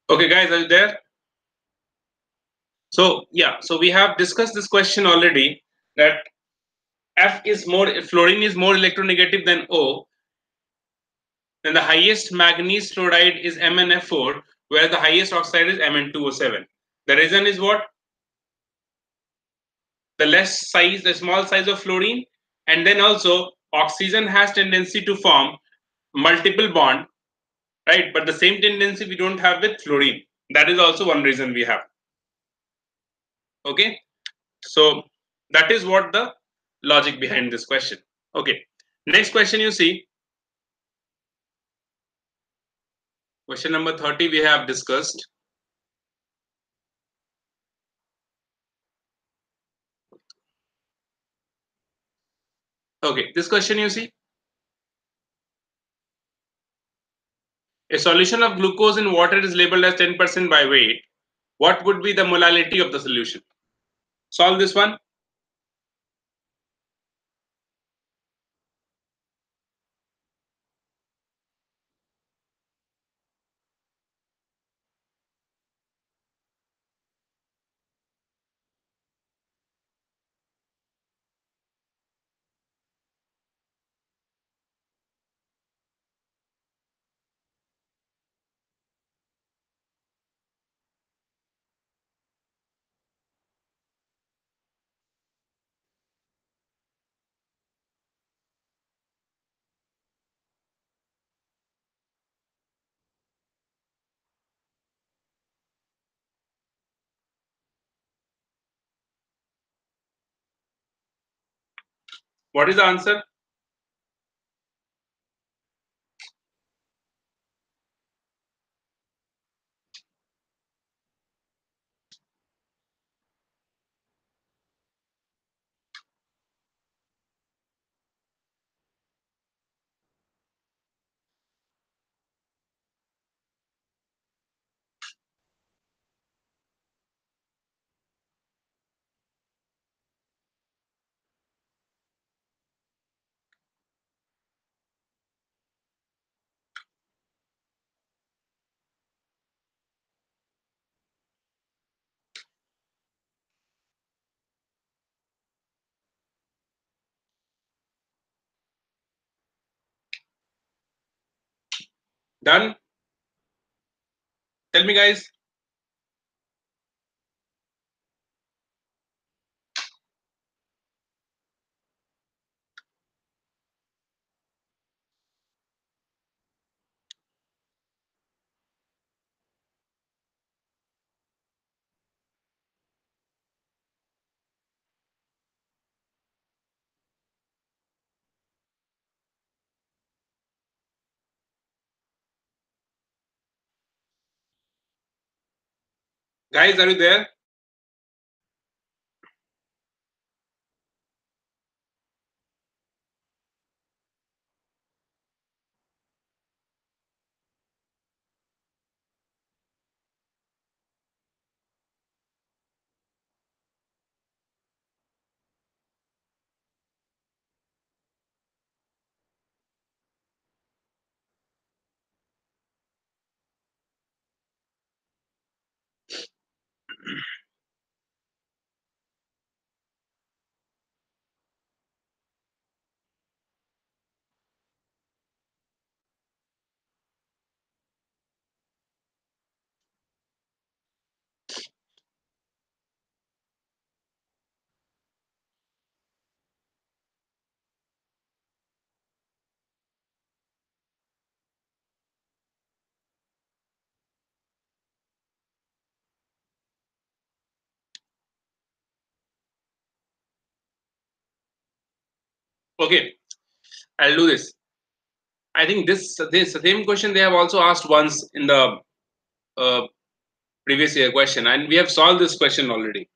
Okay, guys, are you there? So yeah, so we have discussed this question already, that fluorine is more electronegative than O, then the highest manganese fluoride is MnF4, whereas the highest oxide is Mn2O7. The reason is what? The small size of fluorine, and then also oxygen has tendency to form multiple bond, right? But the same tendency we don't have with fluorine. That is also one reason we have. Okay, so that is what the logic behind this question. Okay, next question you see. Question number 30 we have discussed. Okay, this question you see. A solution of glucose in water is labeled as 10% by weight. What would be the molality of the solution? Solve this one. What is the answer? Done? Tell me, guys. Guys, are you there? Okay, I'll do this. I think this same question they have also asked once in the uh, previous year question, and we have solved this question already.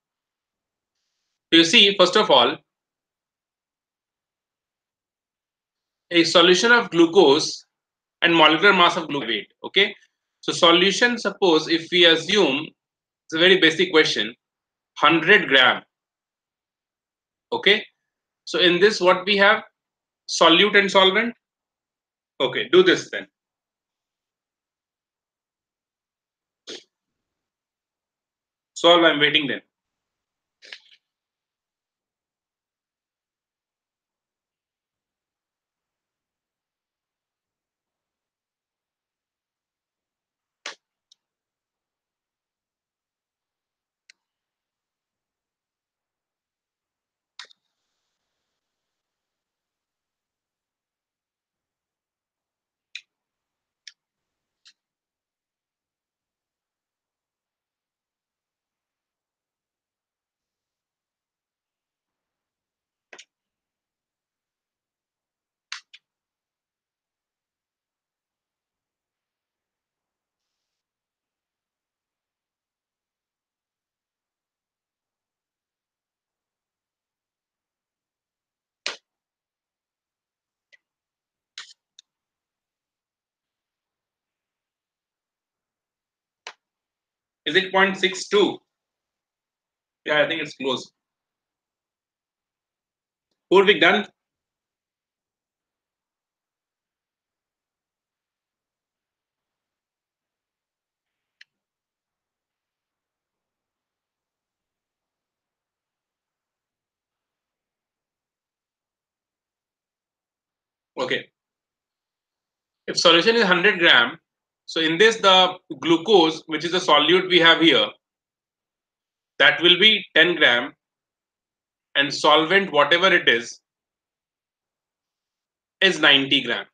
So you see, first of all, a solution of glucose and molecular mass of glucose weight. Okay, so solution. Suppose if we assume it's a very basic question, 100 gram. Okay, so in this, what we have, solute and solvent. Okay, do this then. Solve. I'm waiting then. Is it 0.62? Yeah, I think it's close. Purvik, done? Okay. If solution is 100 gram, so in this the glucose, which is the solute we have here, that will be 10 gram, and solvent, whatever it is 90 gram.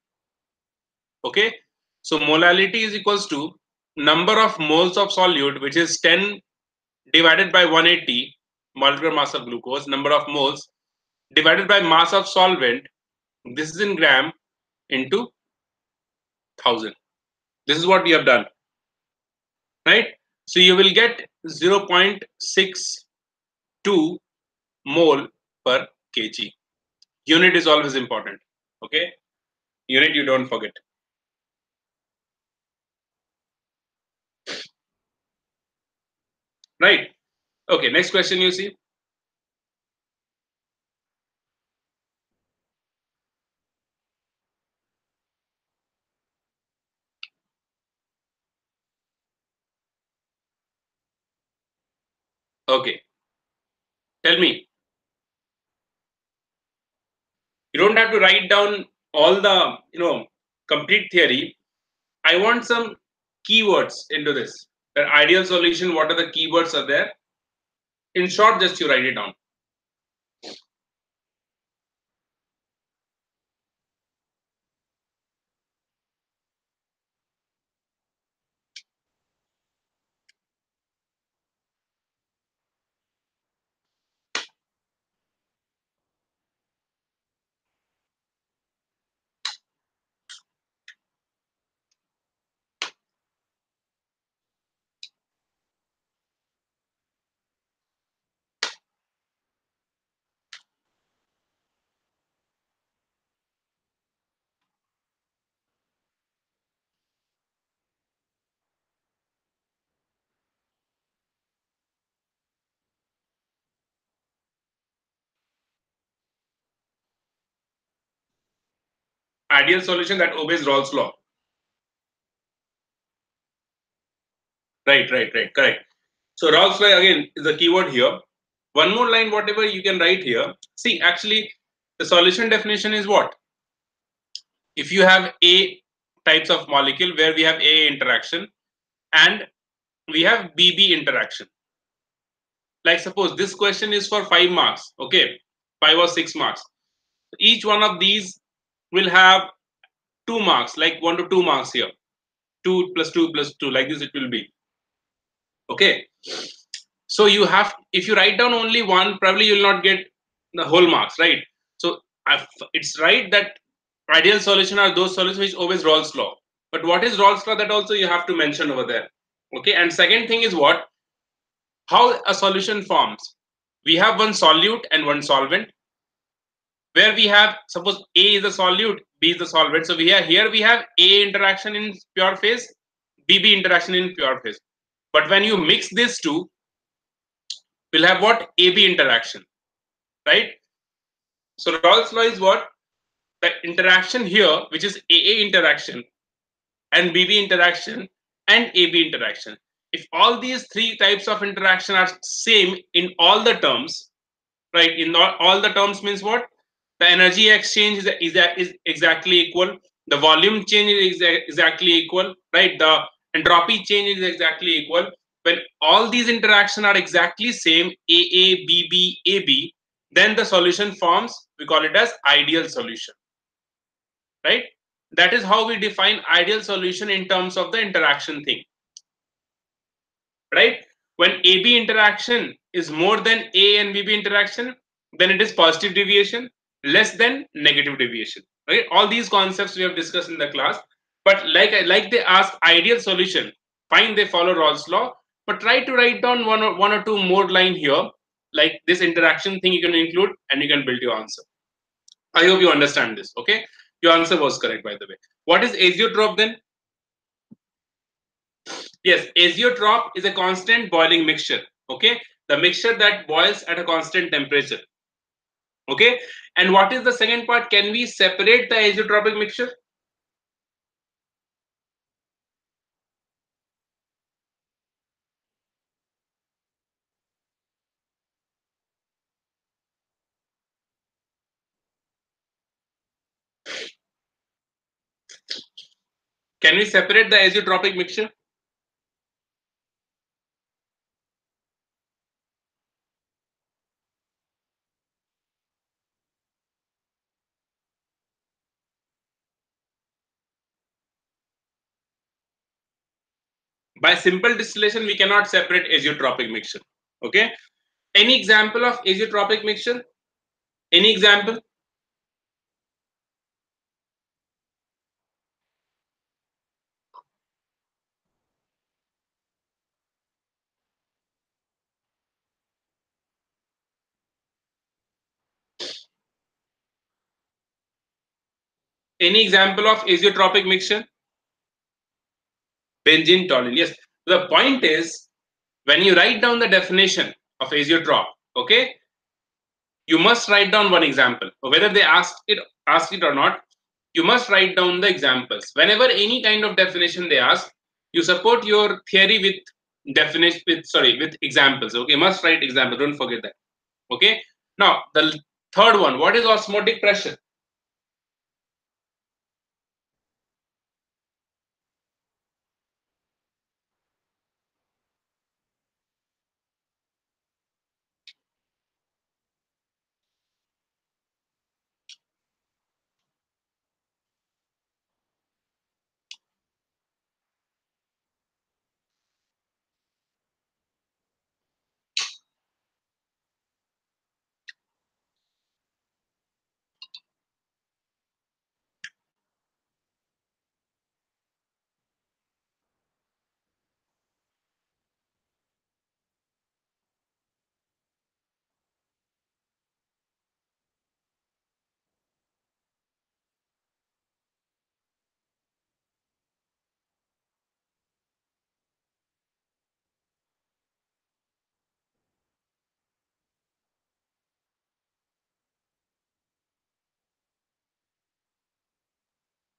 Okay. So molality is equals to number of moles of solute, which is 10 divided by 180 molecular mass of glucose, number of moles divided by mass of solvent. This is in gram into 1000. This is what we have done, right? So you will get 0.62 mole per kg. Unit is always important. Okay, unit you don't forget. Right. Okay, next question you see. Okay, tell me. You don't have to write down all the complete theory. I want some keywords into this. The ideal solution, what are the keywords are there? In short, just you write it down. ideal solution that obeys Raoult's law. Right. Correct. So Raoult's law again is the keyword here. One more line, whatever you can write here. See, actually, the solution definition is what? If you have A types of molecule where we have A interaction and we have BB interaction. Like suppose this question is for 5 marks, okay, 5 or 6 marks. Each one of these will have 2 marks, like 1 to 2 marks here. 2 plus 2 plus 2, like this it will be. Okay. So you have, if you write down only one, probably you will not get the whole marks, right? So it's right that ideal solution are those solutions which obeys Raoult's law. But what is Raoult's law? That also you have to mention over there. Okay. And second thing is what? How a solution forms. We have one solute and one solvent. Where we have, suppose A is a solute, B is the solvent. So we have A interaction in pure phase, BB interaction in pure phase. But when you mix these two, we'll have what? AB interaction, right? So Raoult's law is what? The interaction here, which is AA interaction and BB interaction and AB interaction. If all these three types of interaction are same in all the terms, right? In all the terms means what? The energy exchange is exactly equal. The volume change is exactly equal, right? The entropy change is exactly equal. When all these interactions are exactly same, AA, BB, AB, then the solution forms, we call it as ideal solution, right? That is how we define ideal solution in terms of the interaction thing, right? When AB interaction is more than A and BB interaction, then it is positive deviation, less than negative deviation, right? All these concepts we have discussed in the class. But like they ask ideal solution, fine, they follow Raoult's law, but try to write down one or two more line here, like this interaction thing you can include, and you can build your answer. I hope you understand this. Okay, your answer was correct, by the way. What is azeotrope then? Yes, azeotrope is a constant boiling mixture. Okay, the mixture that boils at a constant temperature. Okay, and what is the second part? Can we separate the azeotropic mixture? Can we separate the azeotropic mixture? By simple distillation, we cannot separate azeotropic mixture. Okay. Any example of azeotropic mixture? Any example? Any example of azeotropic mixture? Benzene toluene. Yes. The point is, when you write down the definition of azeotrope, okay, you must write down one example. Whether they ask it or not, you must write down the examples. Whenever any kind of definition they ask, you support your theory with definition with examples. Okay, must write example. Don't forget that. Okay. Now the third one. What is osmotic pressure?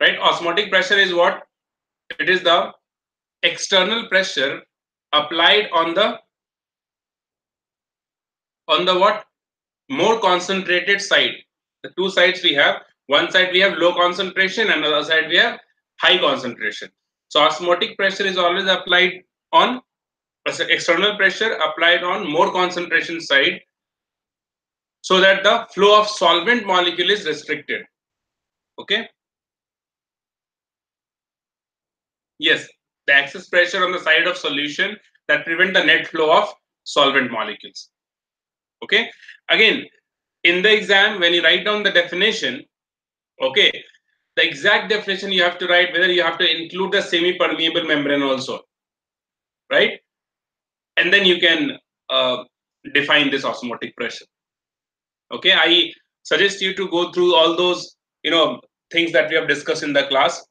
right? Osmotic pressure is what? It is the external pressure applied on the what? More concentrated side. The two sides we have. One side we have low concentration, and the other side we have high concentration. So osmotic pressure is always applied on external pressure applied on more concentration side, so that the flow of solvent molecule is restricted. Okay. Yes, the excess pressure on the side of solution that prevent the net flow of solvent molecules. Okay. Again, in the exam, when you write down the definition, okay, the exact definition you have to write, whether you have to include the semi-permeable membrane also, right? And then you can define this osmotic pressure. Okay, I suggest you to go through all those, things that we have discussed in the class,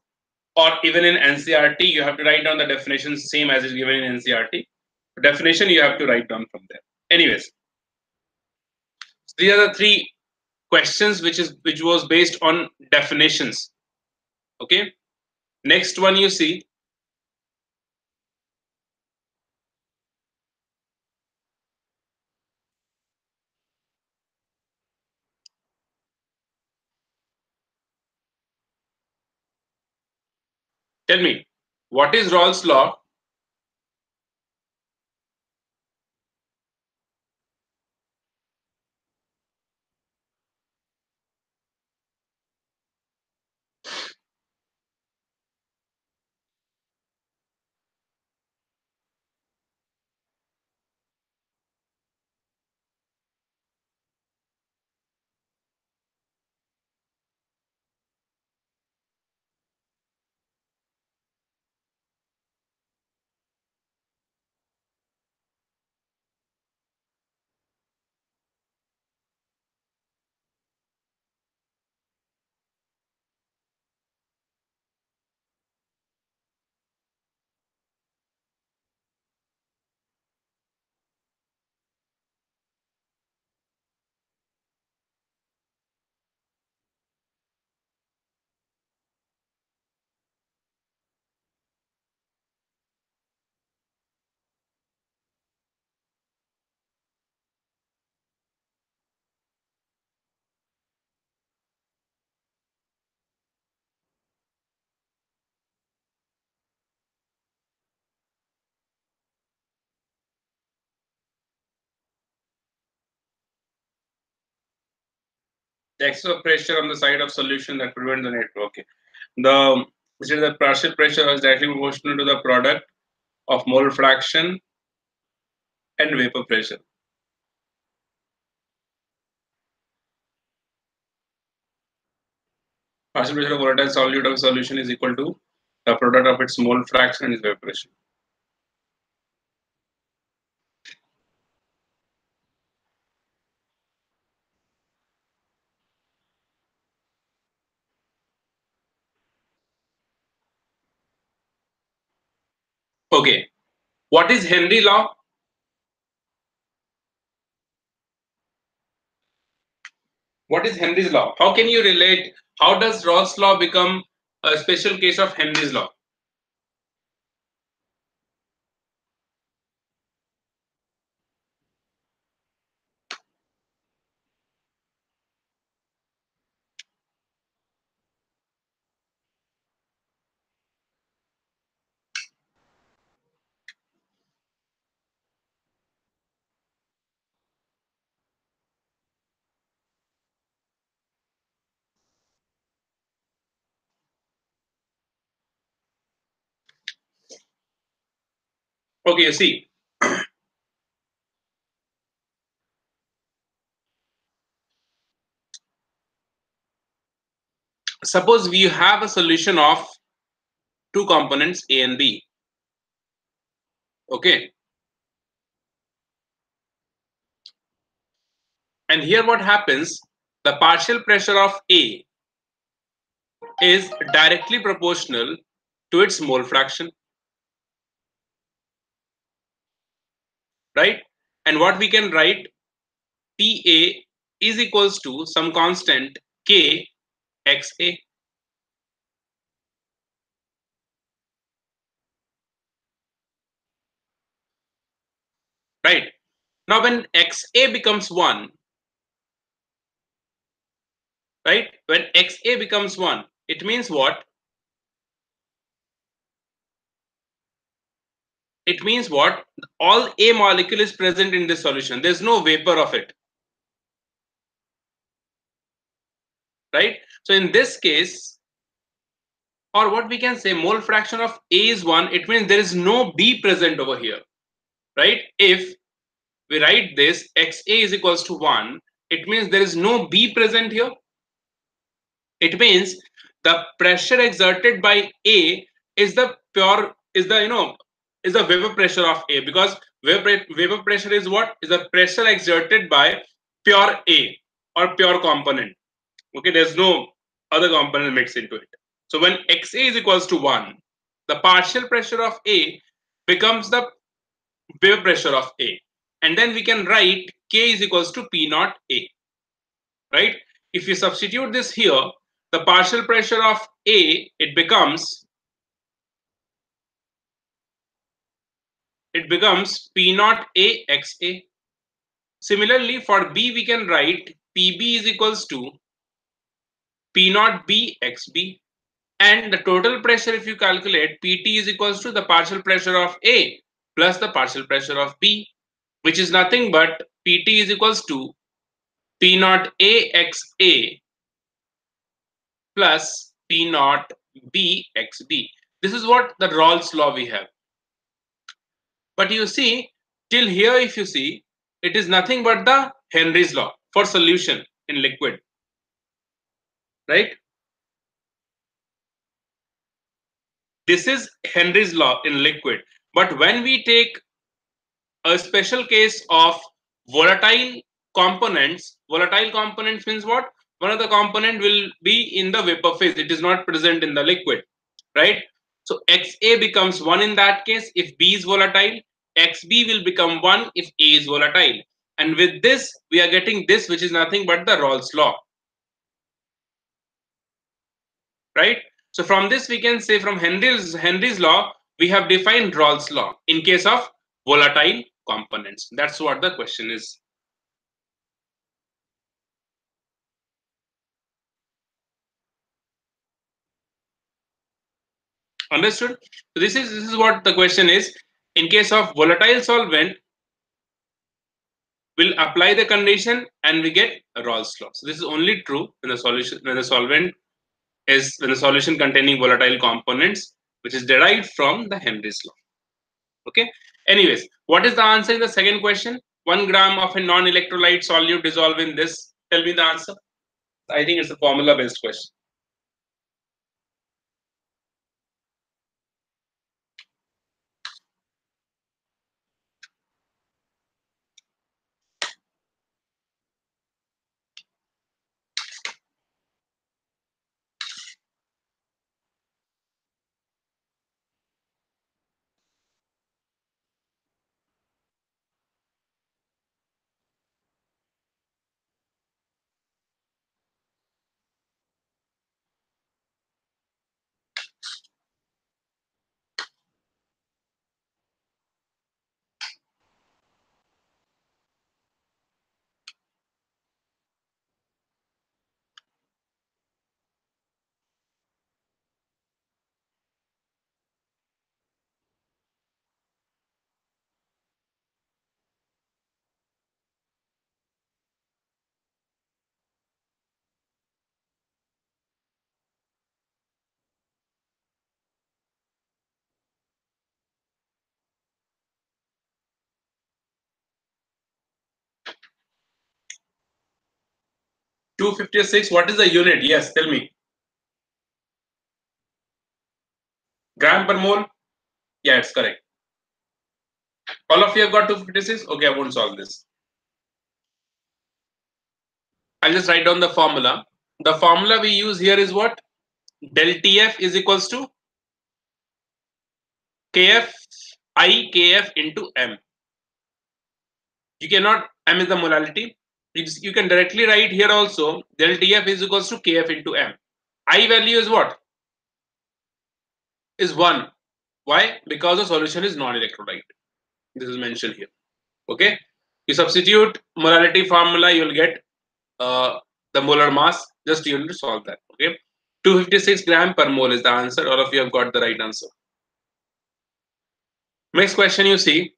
or even in NCRT, you have to write down the definition same as is given in NCRT. Definition you have to write down from there. Anyways, these are the three questions which was based on definitions. Okay. Next one you see. Tell me, what is Rawls' law? The excess pressure on the side of solution that prevent the net flow. Okay. Which is the partial pressure is directly proportional to the product of mole fraction and vapor pressure. Partial pressure of volatile solute of solution is equal to the product of its mole fraction and its vapor pressure. Okay. What is Henry law? What is Henry's law? How can you relate? How does Rawls' law become a special case of Henry's law? Okay, you see, suppose we have a solution of two components A and B. Okay. And here what happens, the partial pressure of A is directly proportional to its mole fraction, right? And what we can write, PA is equals to some constant K XA. right? Now when XA becomes 1, right? When XA becomes 1, it means what? It means what? All A molecule is present in this solution. There's no vapor of it, right? So in this case, or what we can say, mole fraction of A is 1. It means there is no B present over here, right? If we write this XA is equals to 1, it means there is no B present here. It means the pressure exerted by A is the pure, is the, is the vapor pressure of A, because vapor pressure is what? Is the pressure exerted by pure A or pure component. Okay, there's no other component mixed into it. So when XA is equals to 1, the partial pressure of A becomes the vapor pressure of A. And then we can write K is equals to P naught A, right? If you substitute this here, the partial pressure of A, it becomes P naught A XA. Similarly, for B, we can write PB is equals to P naught B XB. And the total pressure, if you calculate, PT is equals to the partial pressure of A plus the partial pressure of B, which is nothing but PT is equals to P naught A XA plus P naught B XB. This is what the Rawls law we have. But you see, till here, if you see, it is nothing but the Henry's law for solution in liquid, right? This is Henry's law in liquid. But when we take a special case of volatile volatile components means what? One of the component will be in the vapor phase. It is not present in the liquid, right? So XA becomes 1 in that case if B is volatile. XB will become 1 if A is volatile. And with this, we are getting this, which is nothing but the Rawls law, right? So from this, we can say from Henry's law, we have defined Rawls law in case of volatile components. That's what the question is. Understood? So this is what the question is. In case of volatile solvent, we'll apply the condition and we get a Rawls law. So this is only true when the solution containing volatile components, which is derived from the Henry's law. Okay. Anyways, what is the answer in the second question? 1 gram of a non-electrolyte solute dissolve in this. Tell me the answer. I think it's a formula-based question. 256. What is the unit? Yes, tell me. Gram per mole? Yeah, it's correct. All of you have got 256? Okay, I won't solve this. I'll just write down the formula. The formula we use here is what? Del TF is equals to KF I KF into M. You cannot, M is the molality. You can directly write here also del TF is equals to KF into M. I value is what? Is 1. Why? Because the solution is non-electrolyte. This is mentioned here. Okay, you substitute molarity formula, you'll get the molar mass. Just you will solve that. Okay, 256 gram per mole is the answer. All of you have got the right answer. Next question you see.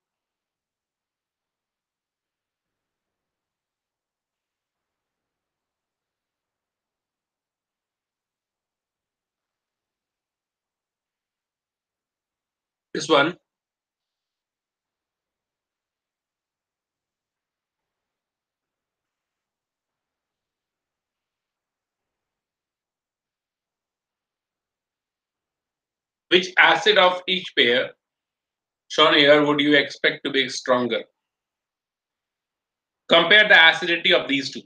This one. Which acid of each pair shown here would you expect to be stronger? Compare the acidity of these two.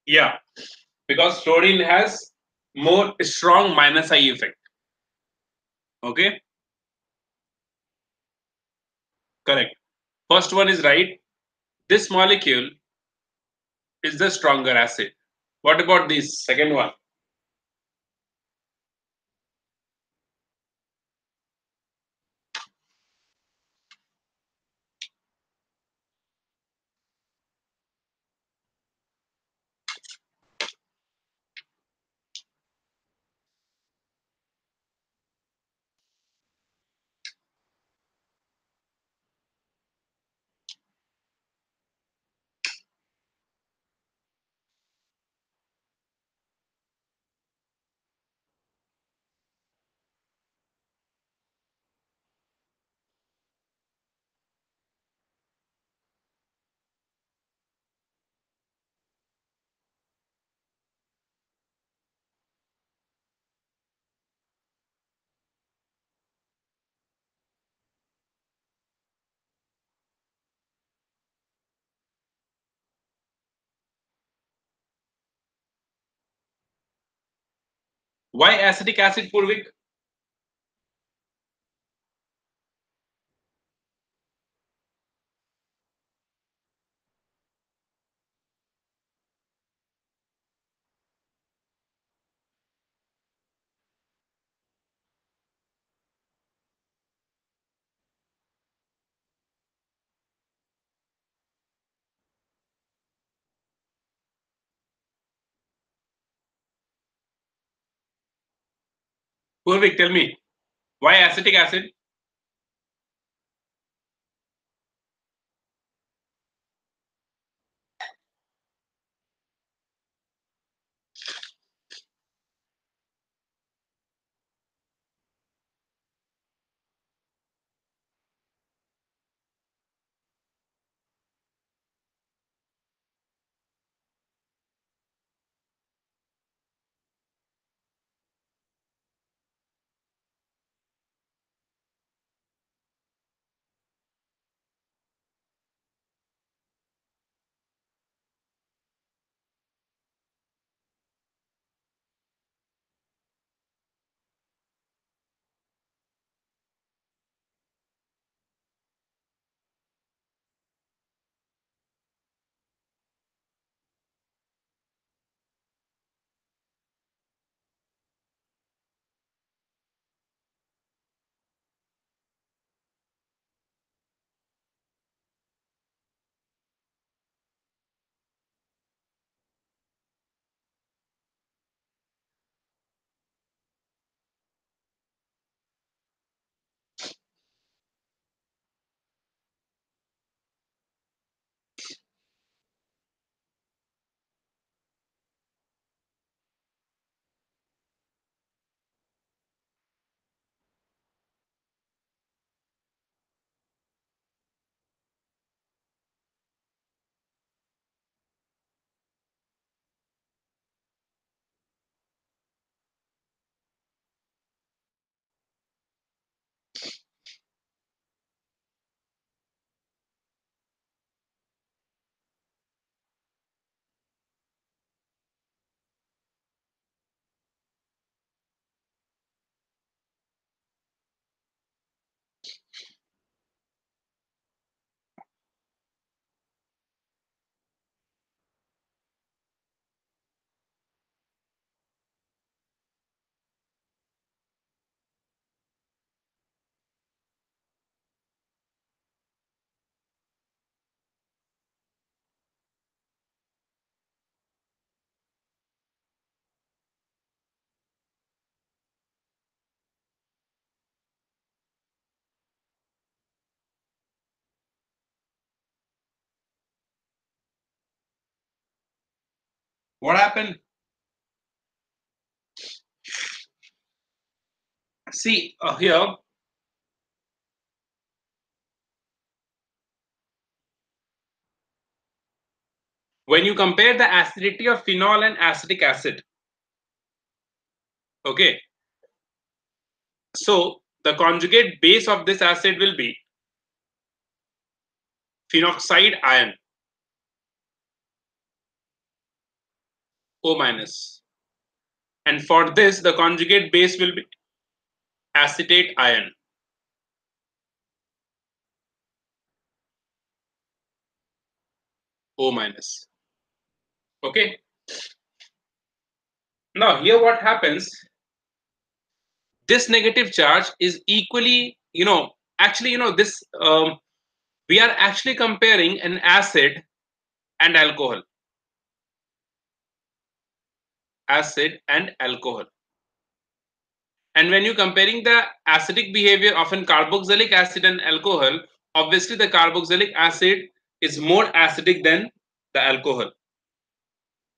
Yeah, because fluorine has more strong minus I effect. Okay, correct. First one is right. This molecule is the stronger acid. What about this second one? Why acetic acid, Purvik? Purvik, tell me. Why acetic acid? What happened? See here, when you compare the acidity of phenol and acetic acid, okay, so the conjugate base of this acid will be phenoxide ion, O minus, and for this the conjugate base will be acetate ion, O minus. Okay. Now here what happens? This negative charge is equally, actually, this we are actually comparing an acid and alcohol, acid and alcohol. And when you're comparing the acidic behavior of an carboxylic acid and alcohol, obviously the carboxylic acid is more acidic than the alcohol.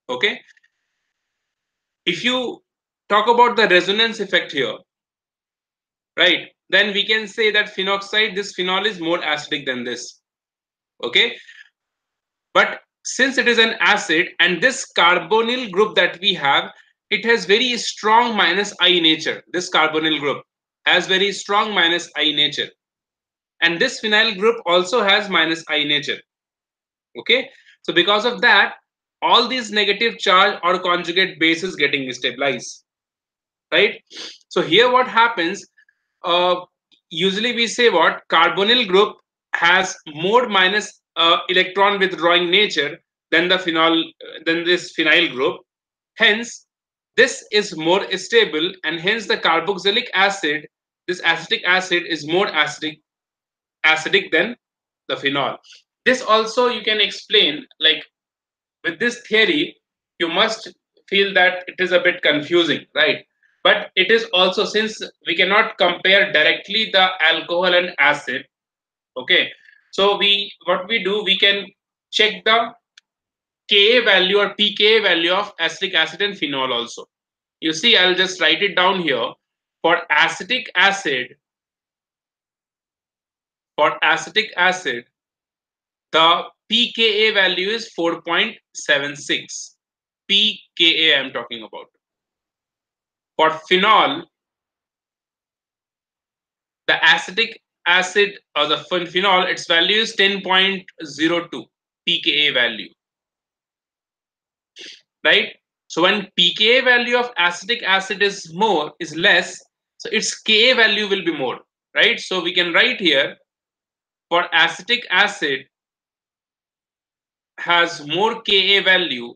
Okay. If you talk about the resonance effect here, right, then we can say that phenoxide, this phenol is more acidic than this. Okay. But since it is an acid and this carbonyl group that we have, it has very strong minus I nature. This carbonyl group has very strong minus I nature. And this phenyl group also has minus I nature. Okay. So because of that, all these negative charge or conjugate base is getting stabilized. Right. So here what happens, usually we say what carbonyl group has more minus electron withdrawing nature than the phenol, than this phenyl group. Hence this is more stable, and hence the carboxylic acid, this acetic acid, is more acidic than the phenol. This also you can explain, like with this theory you must feel that it is a bit confusing, right? But it is also, since we cannot compare directly the alcohol and acid, okay, so we, what we do, we can check the Ka value or pKa value of acetic acid and phenol also. You see, I'll just write it down here. For acetic acid, the pKa value is 4.76. pKa I'm talking about. For phenol, the acetic acid or the phenol, its value is 10.02 pKa value, right? So when pKa value of acetic acid is less, so its Ka value will be more, right? So we can write here, for acetic acid has more Ka value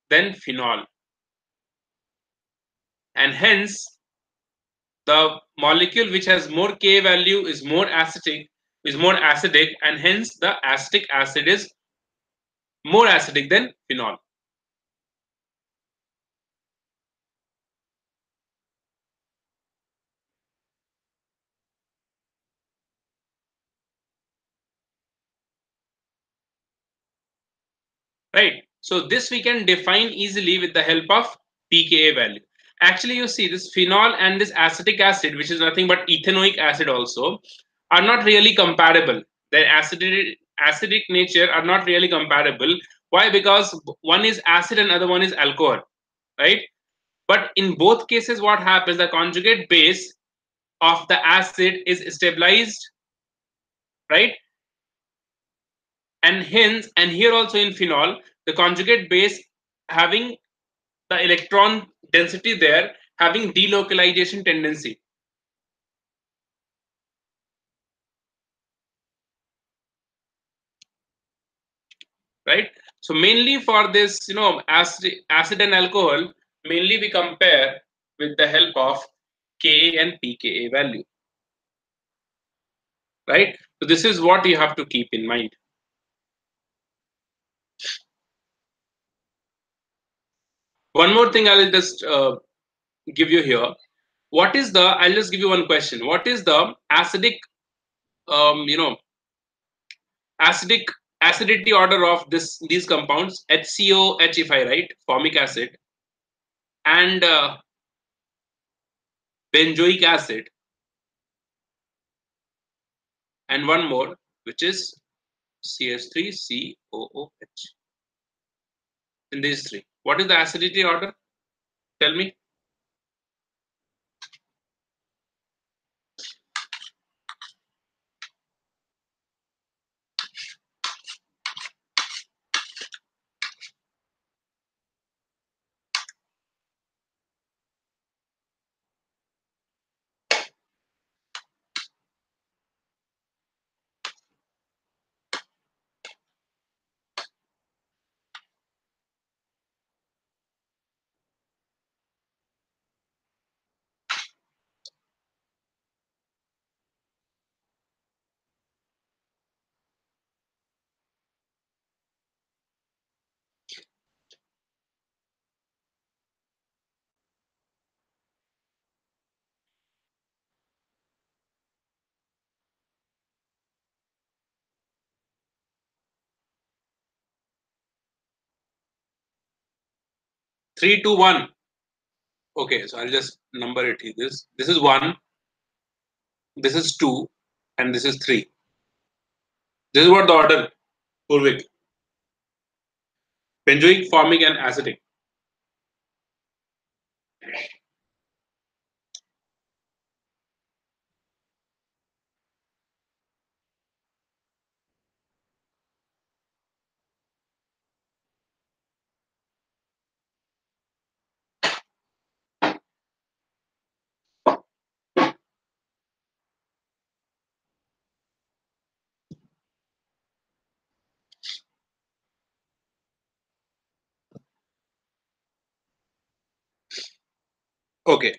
than phenol, and hence the molecule which has more Ka value is more acidic, and hence the acetic acid is more acidic than phenol. Right. So this we can define easily with the help of pKa value. Actually, you see, this phenol and this acetic acid, which is nothing but ethanoic acid also, are not really comparable. Their acidic nature are not really comparable. Why? Because one is acid and other one is alcohol, right? But in both cases, what happens, the conjugate base of the acid is stabilized, right? And hence, and here also in phenol, the conjugate base having the electron density there having delocalization tendency, right? So mainly for this, acid and alcohol, mainly we compare with the help of Ka and pKa value, right? So this is what you have to keep in mind. One more thing I'll just give you here. What is the, I'll just give you one question. What is the acidic, um, you know, acidic acidity order of these compounds, HCOH if I write, formic acid, and benzoic acid, and one more, which is CH3COOH. In these three, what is the acidity order? Tell me. Three, two, one. Okay, so I'll just number it here. This is one, this is two, and this is three. This is what the order, Purvik. Benzoic, formic, and acidic. Okay,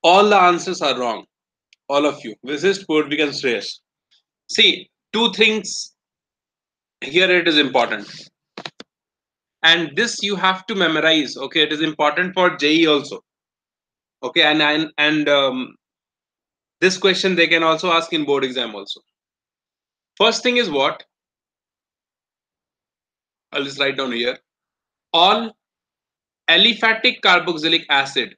all the answers are wrong. All of you. This is Purvik and Shreyas. See, two things here it is important. And this you have to memorize. Okay, it is important for JE also. Okay, and this question they can also ask in board exam also. First thing is what? I'll just write down here. All aliphatic carboxylic acid.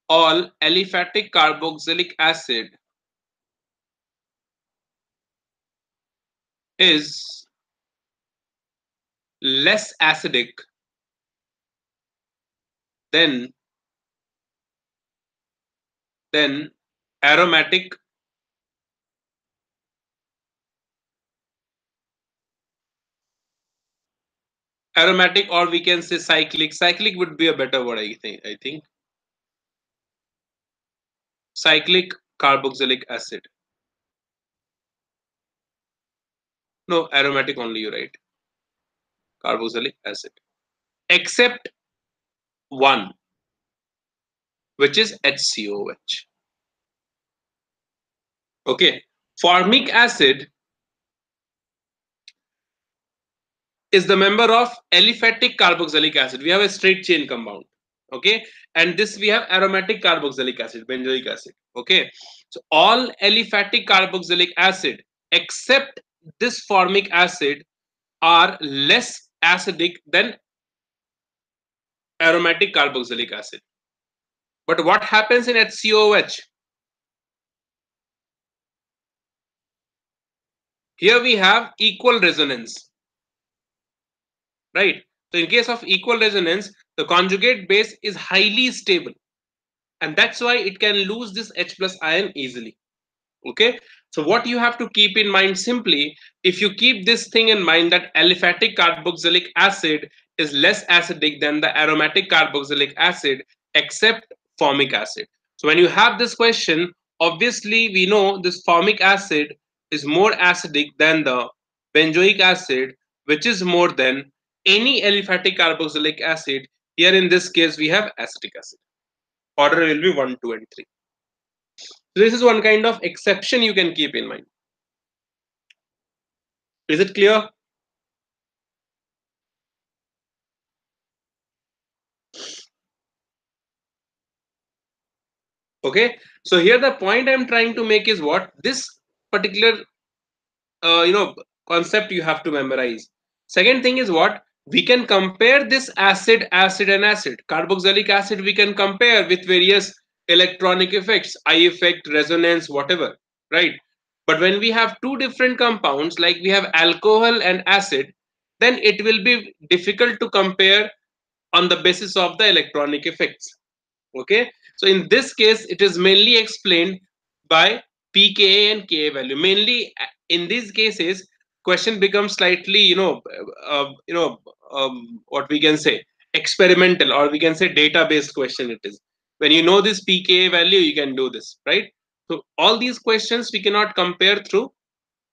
All aliphatic carboxylic acid is less acidic than aromatic or we can say cyclic would be a better word. I think cyclic carboxylic acid. No, aromatic only, you right. Carboxylic acid, except one, which is HCOH. Okay, formic acid is the member of aliphatic carboxylic acid. We have a straight chain compound. Okay, and this we have aromatic carboxylic acid, benzoic acid. Okay, so all aliphatic carboxylic acid except this formic acid are less acidic than aromatic carboxylic acid. But what happens in HCOH? Here we have equal resonance, right? So in case of equal resonance, the conjugate base is highly stable, and that's why it can lose this H plus ion easily. Okay, so what you have to keep in mind simply, if you keep this thing in mind that aliphatic carboxylic acid is less acidic than the aromatic carboxylic acid except formic acid. So when you have this question, obviously we know this formic acid is more acidic than the benzoic acid, which is more than any aliphatic carboxylic acid. Here in this case we have acetic acid. Order will be 1, 2, and 3. So this is one kind of exception you can keep in mind. Is it clear? Okay, so here the point I'm trying to make is what this particular you know concept you have to memorize. Second thing is what we can compare this acid and acid. Carboxylic acid we can compare with various electronic effects, eye effect, resonance, whatever, right? But when we have two different compounds, like we have alcohol and acid, then it will be difficult to compare on the basis of the electronic effects. Okay, so in this case it is mainly explained by pKa and Ka value. Mainly in these cases question becomes slightly what we can say experimental, or we can say data based question. It is when you know this pKa value you can do this, right? So all these questions we cannot compare through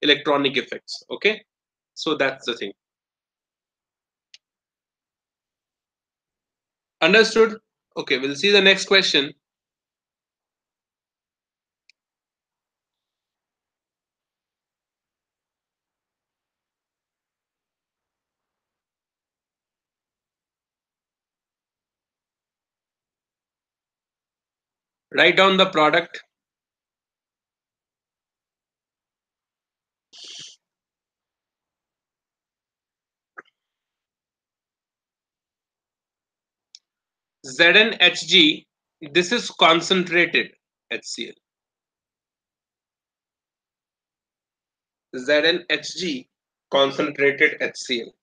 electronic effects. Okay, so that's the thing. Understood? Okay, we'll see the next question. Write down the product. ZnHg, this is concentrated HCl. ZnHg, concentrated HCl.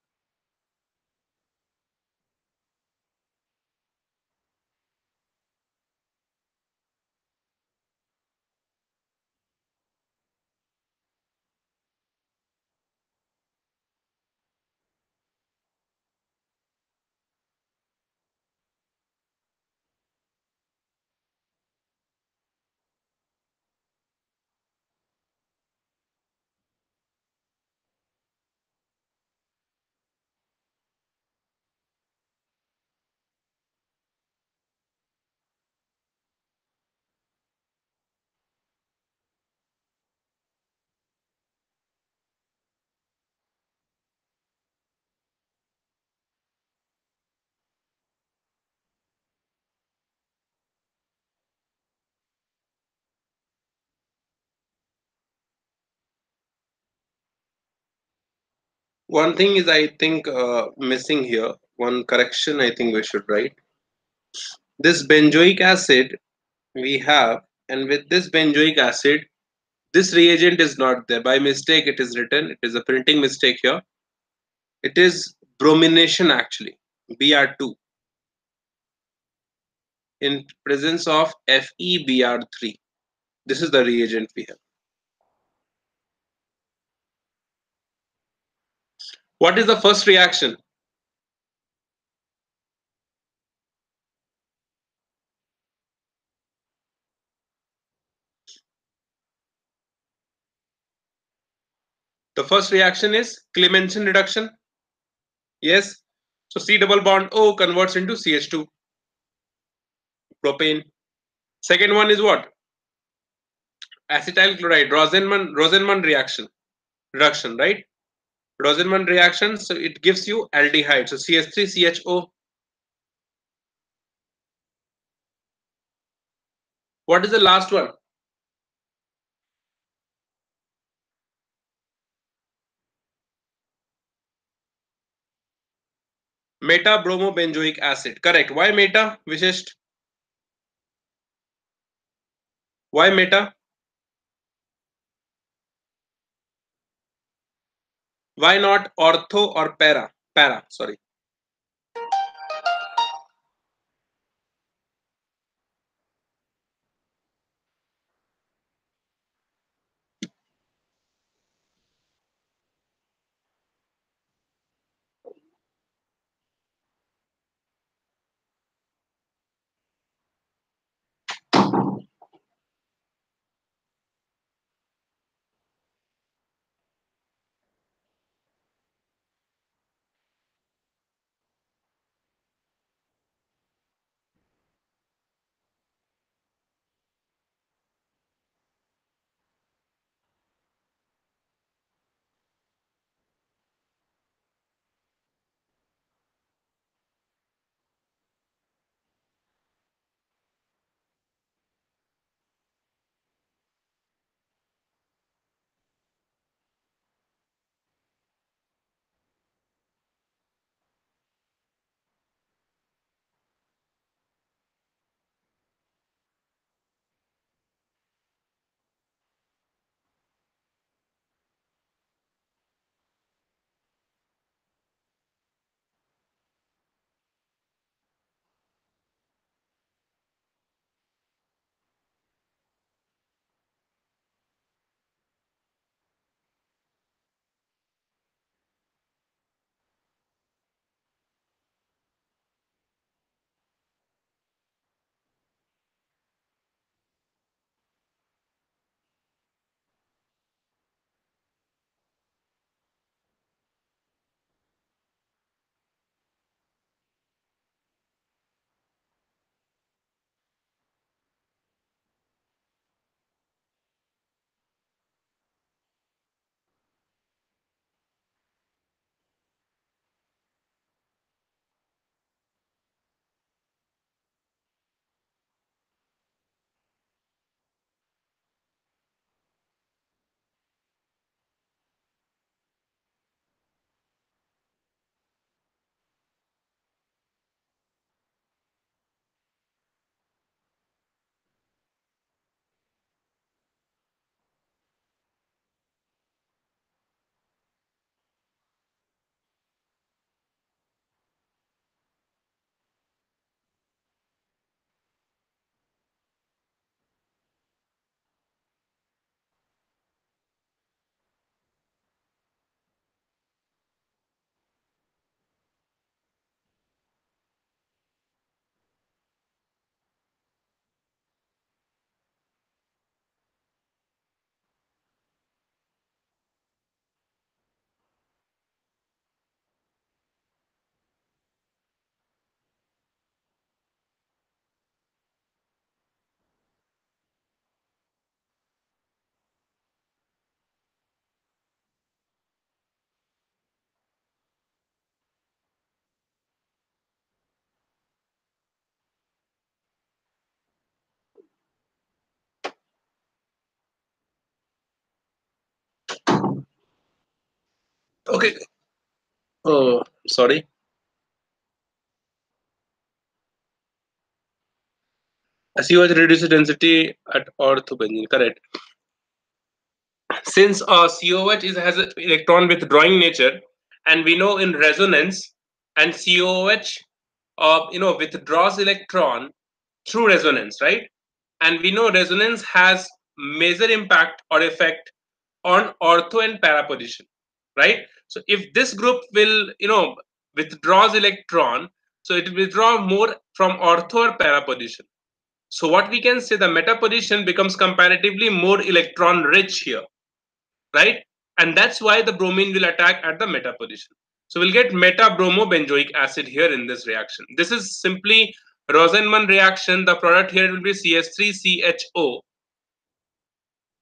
One thing is, I think, missing here. One correction I think we should write. This benzoic acid we have, and with this benzoic acid, this reagent is not there. By mistake, it is written. It is a printing mistake here. It is bromination actually, Br2, in presence of FeBr3. This is the reagent we have. What is the first reaction? The first reaction is Clemmensen reduction. Yes. So C double bond O converts into CH2, propane. Second one is what? Acetyl chloride, Rosenman reduction, right? Rosenman reaction, so it gives you aldehyde. So CH3CHO. What is the last one? Meta bromobenzoic acid. Correct. Why meta, Vishisht? Why meta? Why not ortho or para? Para, sorry. Okay. Oh, sorry. COH reduces density at orthobenzene. Correct. Since COH has an electron withdrawing nature, and we know in resonance, and COH withdraws electron through resonance, right? And we know resonance has major impact or effect on ortho and para position, right? So if this group will withdraws electron, so it will withdraw more from ortho or para position. So what we can say, the meta position becomes comparatively more electron rich here, right? And that's why the bromine will attack at the meta position. So we'll get meta bromobenzoic acid here in this reaction. This is simply Rosenman reaction. The product here will be CH3CHO.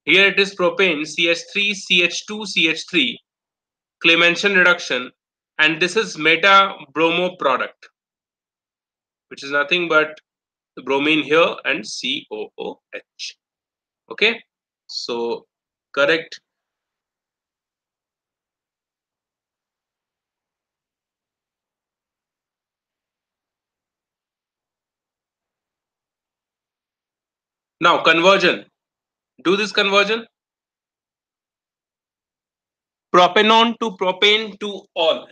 Here it is propane CH3CH2CH3 Clemenson reduction, and this is meta bromo product, which is nothing but the bromine here and COOH. Okay, so correct. Now conversion. Do this conversion. Propanone to propane to all.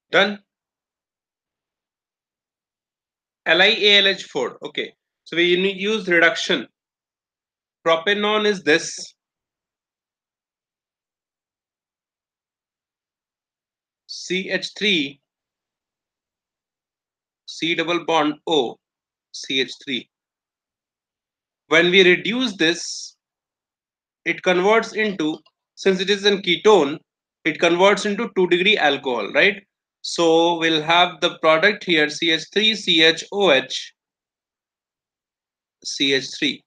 Done. LiAlH4. Okay. So we use reduction. Propanone is this. CH3 C double bond O CH3. When we reduce this, it converts into, since it is in ketone, it converts into 2-degree alcohol, right? So we'll have the product here CH3 CHOH CH3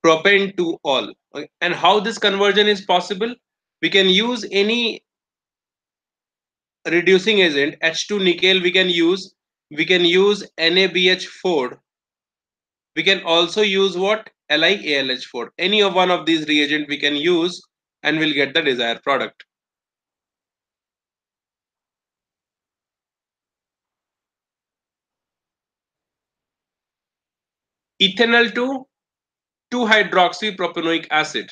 propane to all. Okay. And how this conversion is possible? We can use any reducing agent. H2 nickel we can use NaBH4. We can also use what? LiAlH4. Any of one of these reagent we can use, and we'll get the desired product. Ethanol to 2-hydroxypropanoic acid.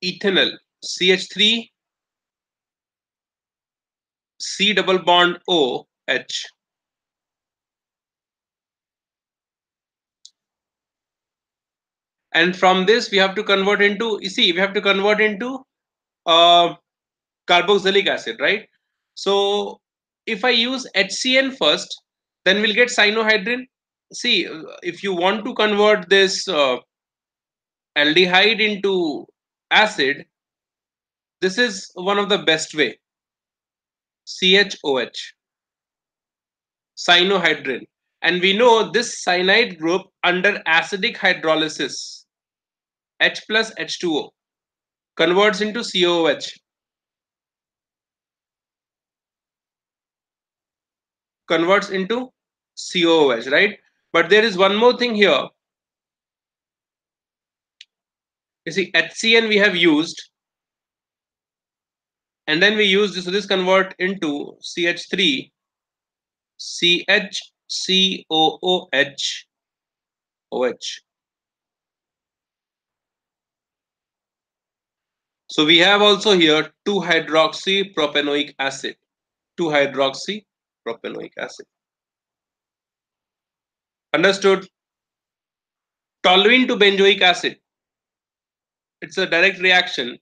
Ethanol CH3 C double bond O H. And from this we have to convert into, you see, we have to convert into uh, carboxylic acid, right? So if I use HCN first, then we'll get cyanohydrin. See, if you want to convert this aldehyde into acid, this is one of the best way. CHOH, cyanohydrin. And we know this cyanide group under acidic hydrolysis, H plus H2O, converts into COOH. converts into COOH, right? But there is one more thing here. You see, HCN we have used, and then we use this, so this convert into CH3, CHCOOH, OH. So we have also here 2-hydroxypropanoic acid. 2-hydroxypropanoic acid. Understood? Toluene to benzoic acid. It's a direct reaction.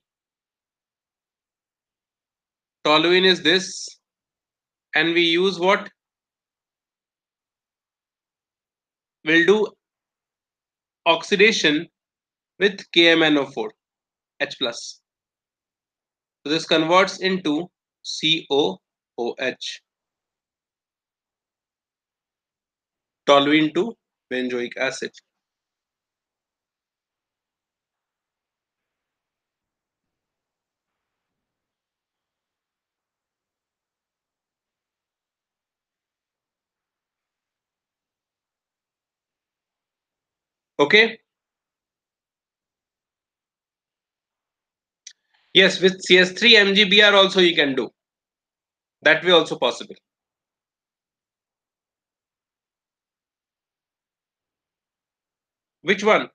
Toluene is this, and we use what? We'll do oxidation with KMnO4, H plus. So this converts into COOH. Toluene to benzoic acid. Okay? Yes, with CS3 MgBr also you can do. That way also possible. Which one?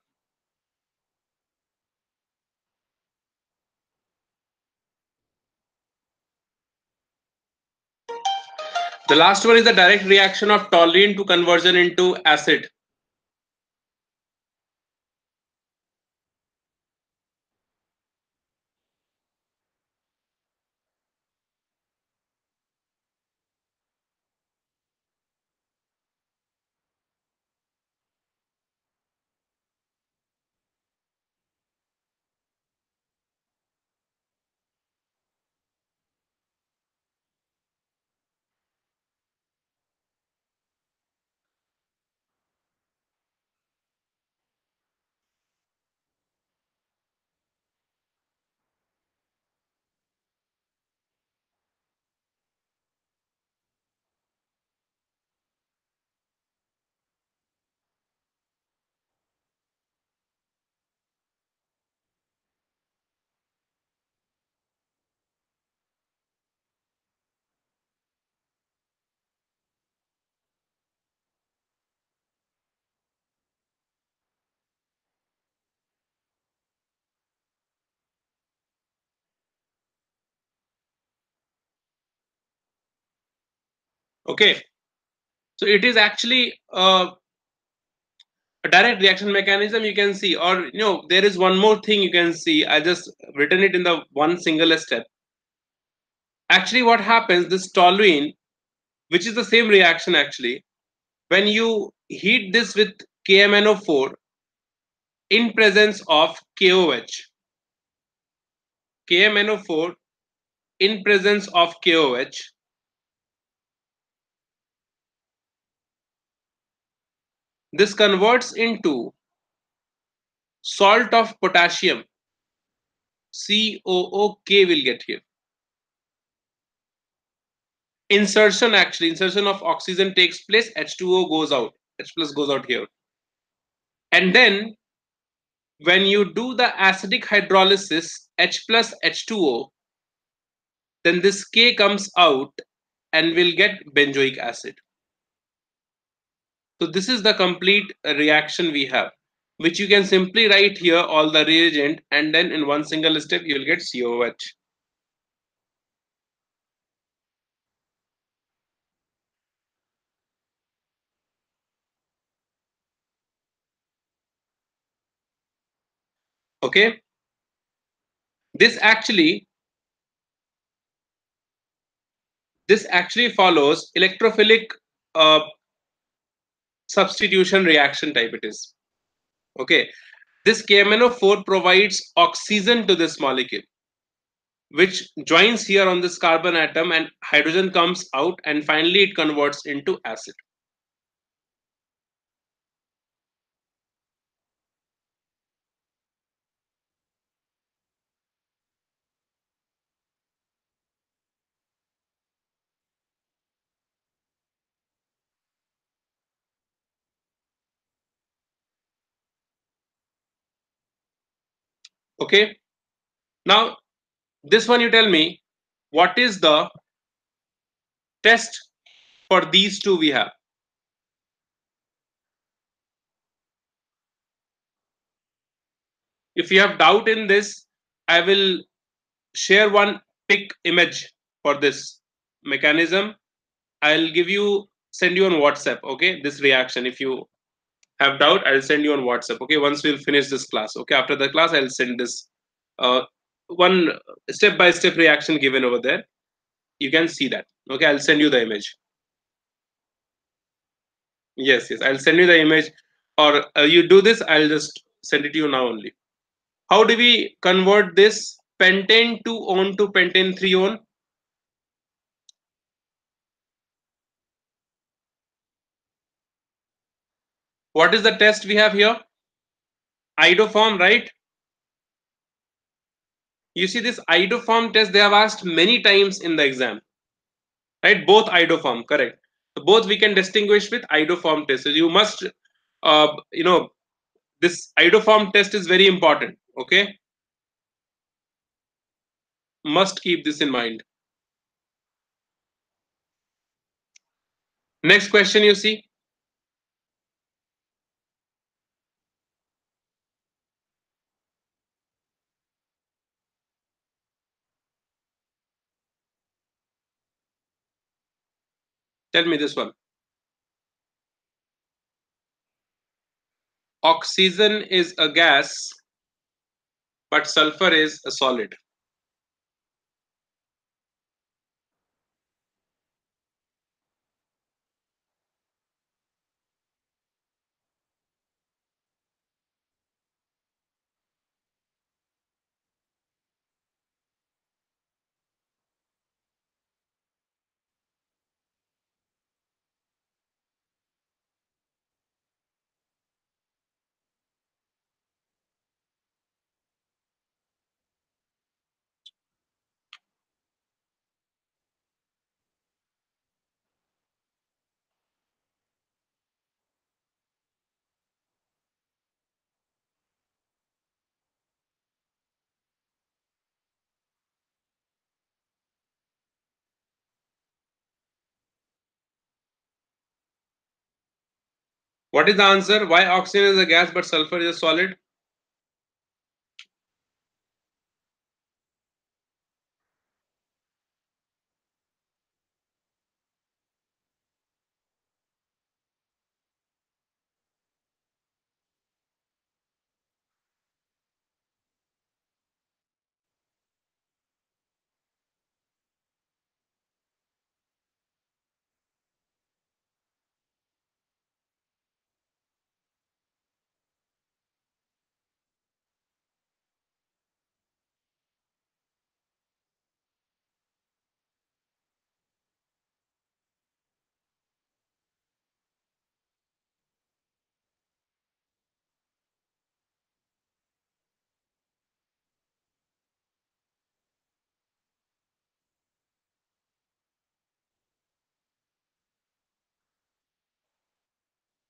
The last one is the direct reaction of toluene to conversion into acid. Okay. So it is actually a direct reaction mechanism you can see, or there is one more thing you can see. I just written it in the one single step. Actually, what happens, this toluene, which is the same reaction actually, when you heat this with KMnO4 in presence of KOH, KMnO4 in presence of KOH, this converts into salt of potassium, COOK will get here. Insertion of oxygen takes place, H2O goes out, H plus goes out here. And then when you do the acidic hydrolysis, H plus H2O, then this K comes out and will get benzoic acid. So this is the complete reaction we have, which you can simply write here all the reagent, and then in one single step you will get COH. Okay, this actually follows electrophilic uh, substitution reaction type it is. Okay, this KMnO4 provides oxygen to this molecule, which joins here on this carbon atom, and hydrogen comes out, and finally it converts into acid. Okay. Now, this one you tell me, what is the test for these two we have? If you have doubt in this, I will share one pic image for this mechanism. I'll send you on WhatsApp. Okay, this reaction. If you have doubt, I'll send you on WhatsApp. Okay, once we'll finish this class. Okay, after the class, I'll send this uh, one step by step reaction given over there. You can see that. Okay, I'll send you the image. Yes, yes, I'll send you the image, or you do this. I'll just send it to you now only. How do we convert this pentane 2-one to pentane 3-one? What is the test we have here? Iodoform, right? You see this iodoform test, they have asked many times in the exam, right? Both iodoform, correct. So both we can distinguish with iodoform test. So you must, you know, this iodoform test is very important. Okay, must keep this in mind. Next question, you see. Tell me this one. Oxygen is a gas, but sulfur is a solid. What is the answer? Why oxygen is a gas but sulfur is a solid?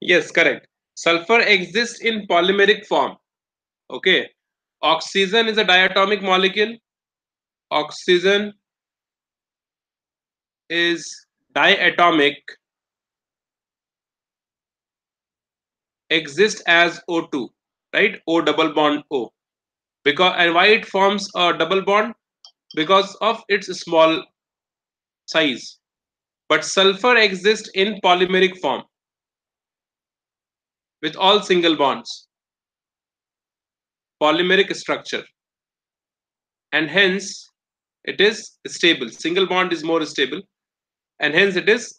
Yes, correct. Sulfur exists in polymeric form. Okay. Oxygen is a diatomic molecule. Oxygen is diatomic, exists as O2, right? O double bond O. Because, and why it forms a double bond? Because of its small size. But sulfur exists in polymeric form with all single bonds, polymeric structure, and hence it is stable. Single bond is more stable, and hence it is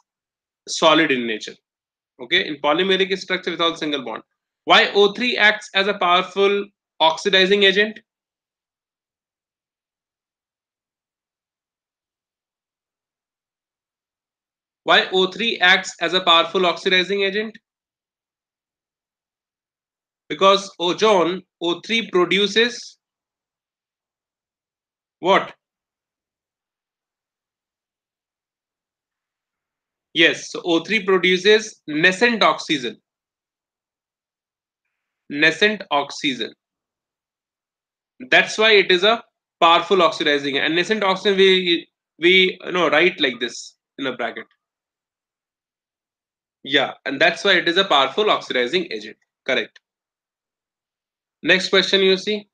solid in nature. Okay, in polymeric structure without single bond. Why O3 acts as a powerful oxidizing agent? Why O3 acts as a powerful oxidizing agent? Because ozone, O3 produces what? Yes, so O3 produces nascent oxygen. Nascent oxygen. That's why it is a powerful oxidizing. And nascent oxygen we write like this in a bracket. Yeah, and that's why it is a powerful oxidizing agent. Correct. Next question you see.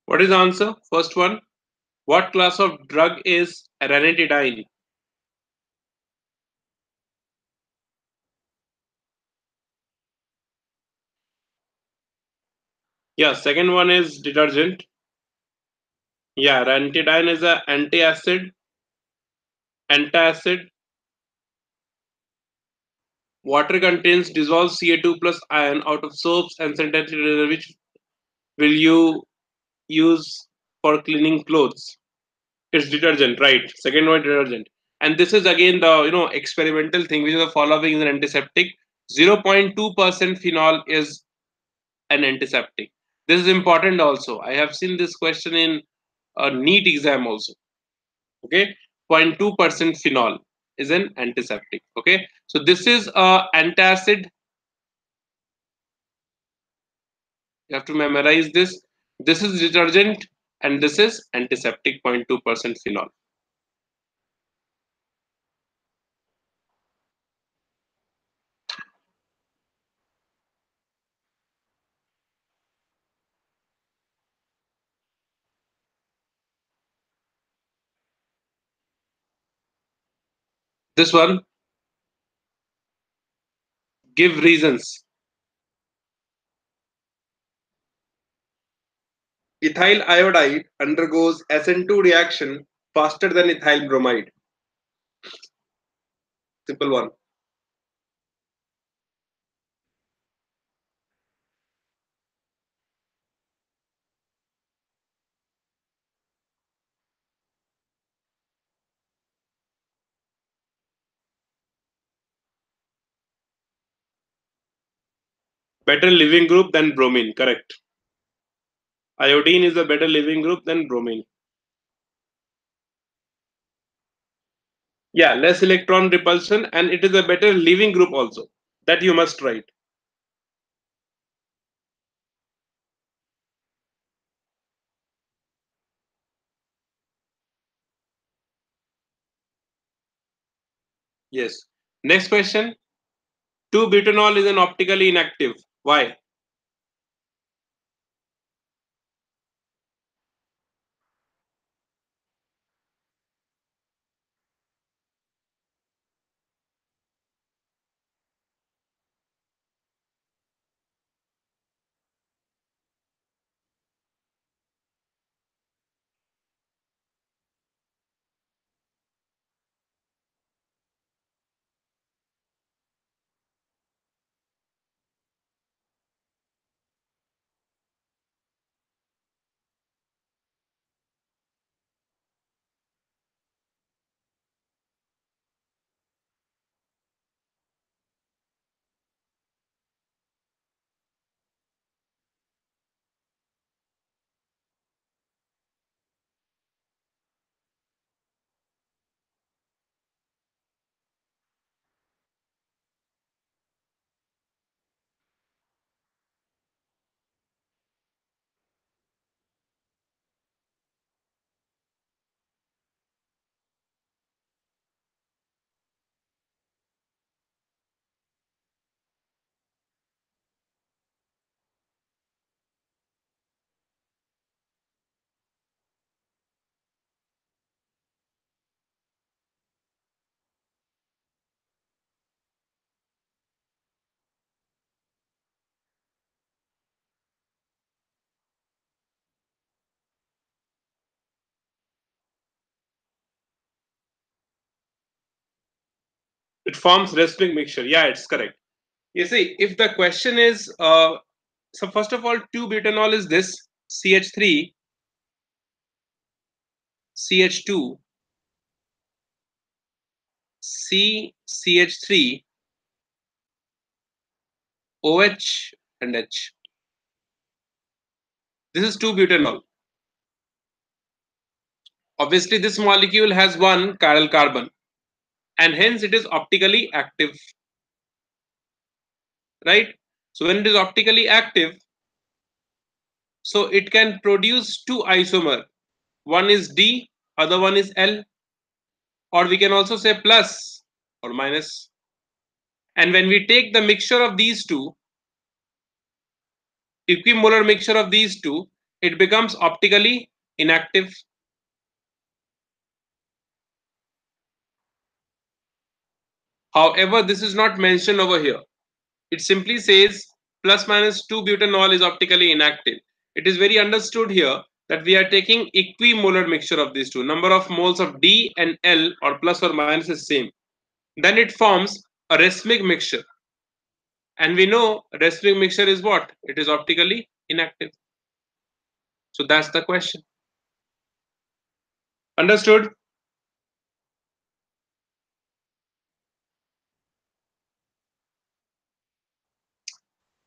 What is the answer? First one. What class of drug is ranitidine? Yeah, second one is detergent. Yeah, ranitidine is a antacid. Water contains dissolved Ca2 plus ion out of soaps and synthetic detergent, which will you use for cleaning clothes? It's detergent, right? Second one, detergent. And this is again the experimental thing, which is the following is an antiseptic. 0.2% phenol is an antiseptic. This is important also. I have seen this question in a NEET exam also. Okay, 0.2% phenol is an antiseptic. Okay, so this is a antacid. You have to memorize this. This is detergent and this is antiseptic. 0.2% phenol. This one, give reasons. Ethyl iodide undergoes SN2 reaction faster than ethyl bromide. Simple one. Better living group than bromine. Correct. Iodine is a better living group than bromine. Yeah, less electron repulsion and it is a better leaving group also. That you must write. Yes. Next question. 2-butanol is an optically inactive. Why? It forms racemic mixture. Yeah, it's correct. You see, if the question is, so first of all, 2-butanol is this CH3, CH2, CH3, OH, and H. This is 2-butanol. Obviously, this molecule has one chiral carbon, and hence it is optically active, right? So when it is optically active, so it can produce two isomer. One is D, other one is L, or we can also say plus or minus. And when we take the mixture of these two, equimolar mixture of these two, it becomes optically inactive. However, this is not mentioned over here. It simply says plus minus 2-butanol is optically inactive. It is very understood here that we are taking equimolar mixture of these two. Number of moles of D and L or plus or minus is same. Then it forms a racemic mixture. And we know racemic mixture is what? It is optically inactive. So that's the question. Understood?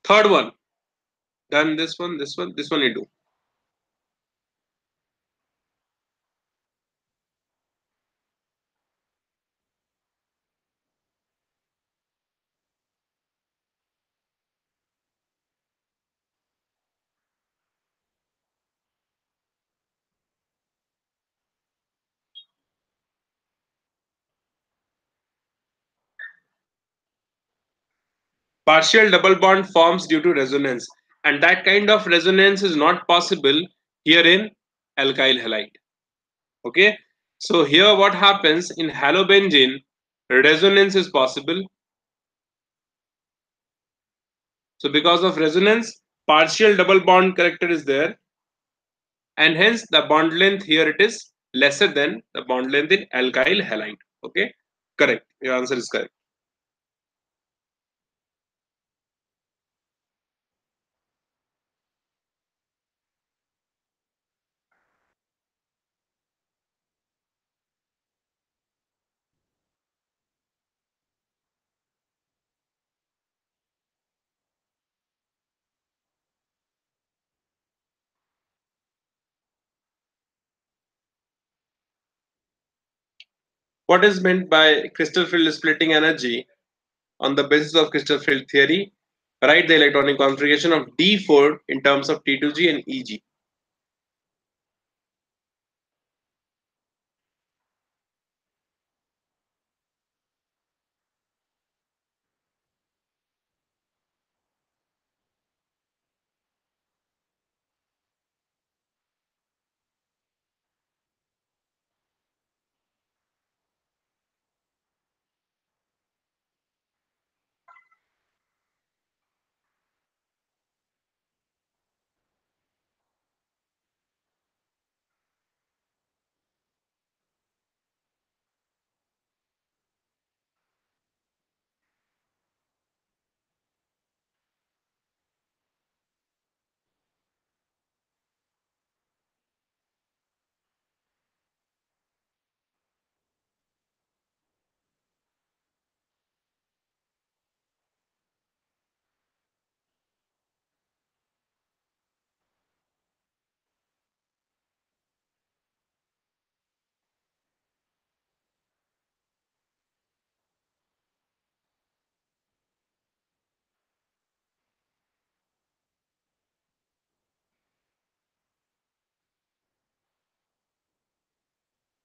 Third one. Done this one, this one, this one you do. Partial double bond forms due to resonance, and that kind of resonance is not possible here in alkyl halide. Okay, so here what happens in halobenzene, resonance is possible. So because of resonance, partial double bond character is there, and hence the bond length here it is lesser than the bond length in alkyl halide. Okay, correct, your answer is correct. What is meant by crystal field splitting energy? On the basis of crystal field theory, write the electronic configuration of D4 in terms of T2G and EG.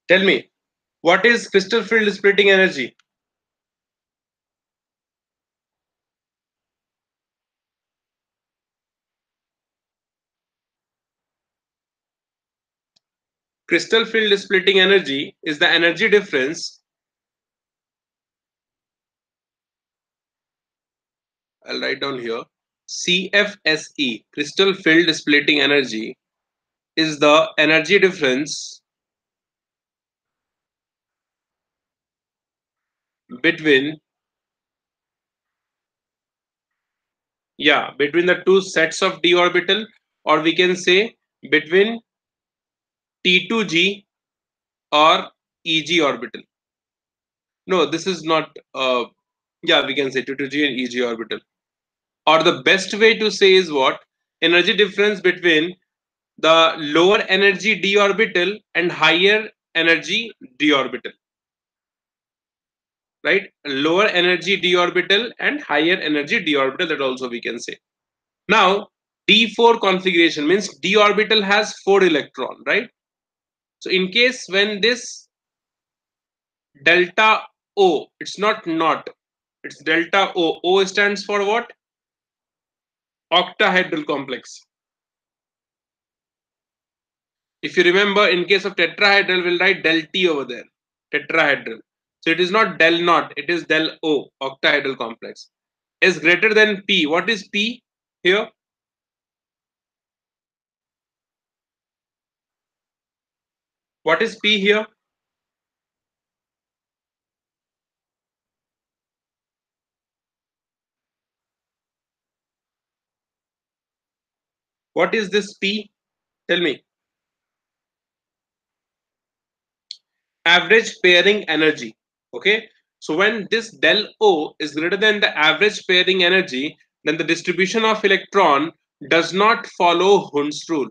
Tell me, what is crystal field splitting energy? Crystal field splitting energy is the energy difference. I'll write down here. CFSE, crystal field splitting energy, is the energy difference between Yeah, between the two sets of d orbital, or we can say between T2G or EG orbital. No, this is not. Yeah, we can say T2G and EG orbital. Or the best way to say is what? Energy difference between the lower energy d orbital and higher energy d orbital. Right? Lower energy d orbital and higher energy d orbital, that also we can say. Now, d4 configuration means d orbital has 4 electron, right? So in case when this delta O, it's not, it's delta O. O stands for what? Octahedral complex. If you remember, in case of tetrahedral, we'll write del T over there. Tetrahedral. So it is not del naught, it is del O, octahedral complex. Is greater than P. What is P here? What is P here? What is this P? Tell me. Average pairing energy. Okay. So when this del O is greater than the average pairing energy, then the distribution of electron does not follow Hund's rule.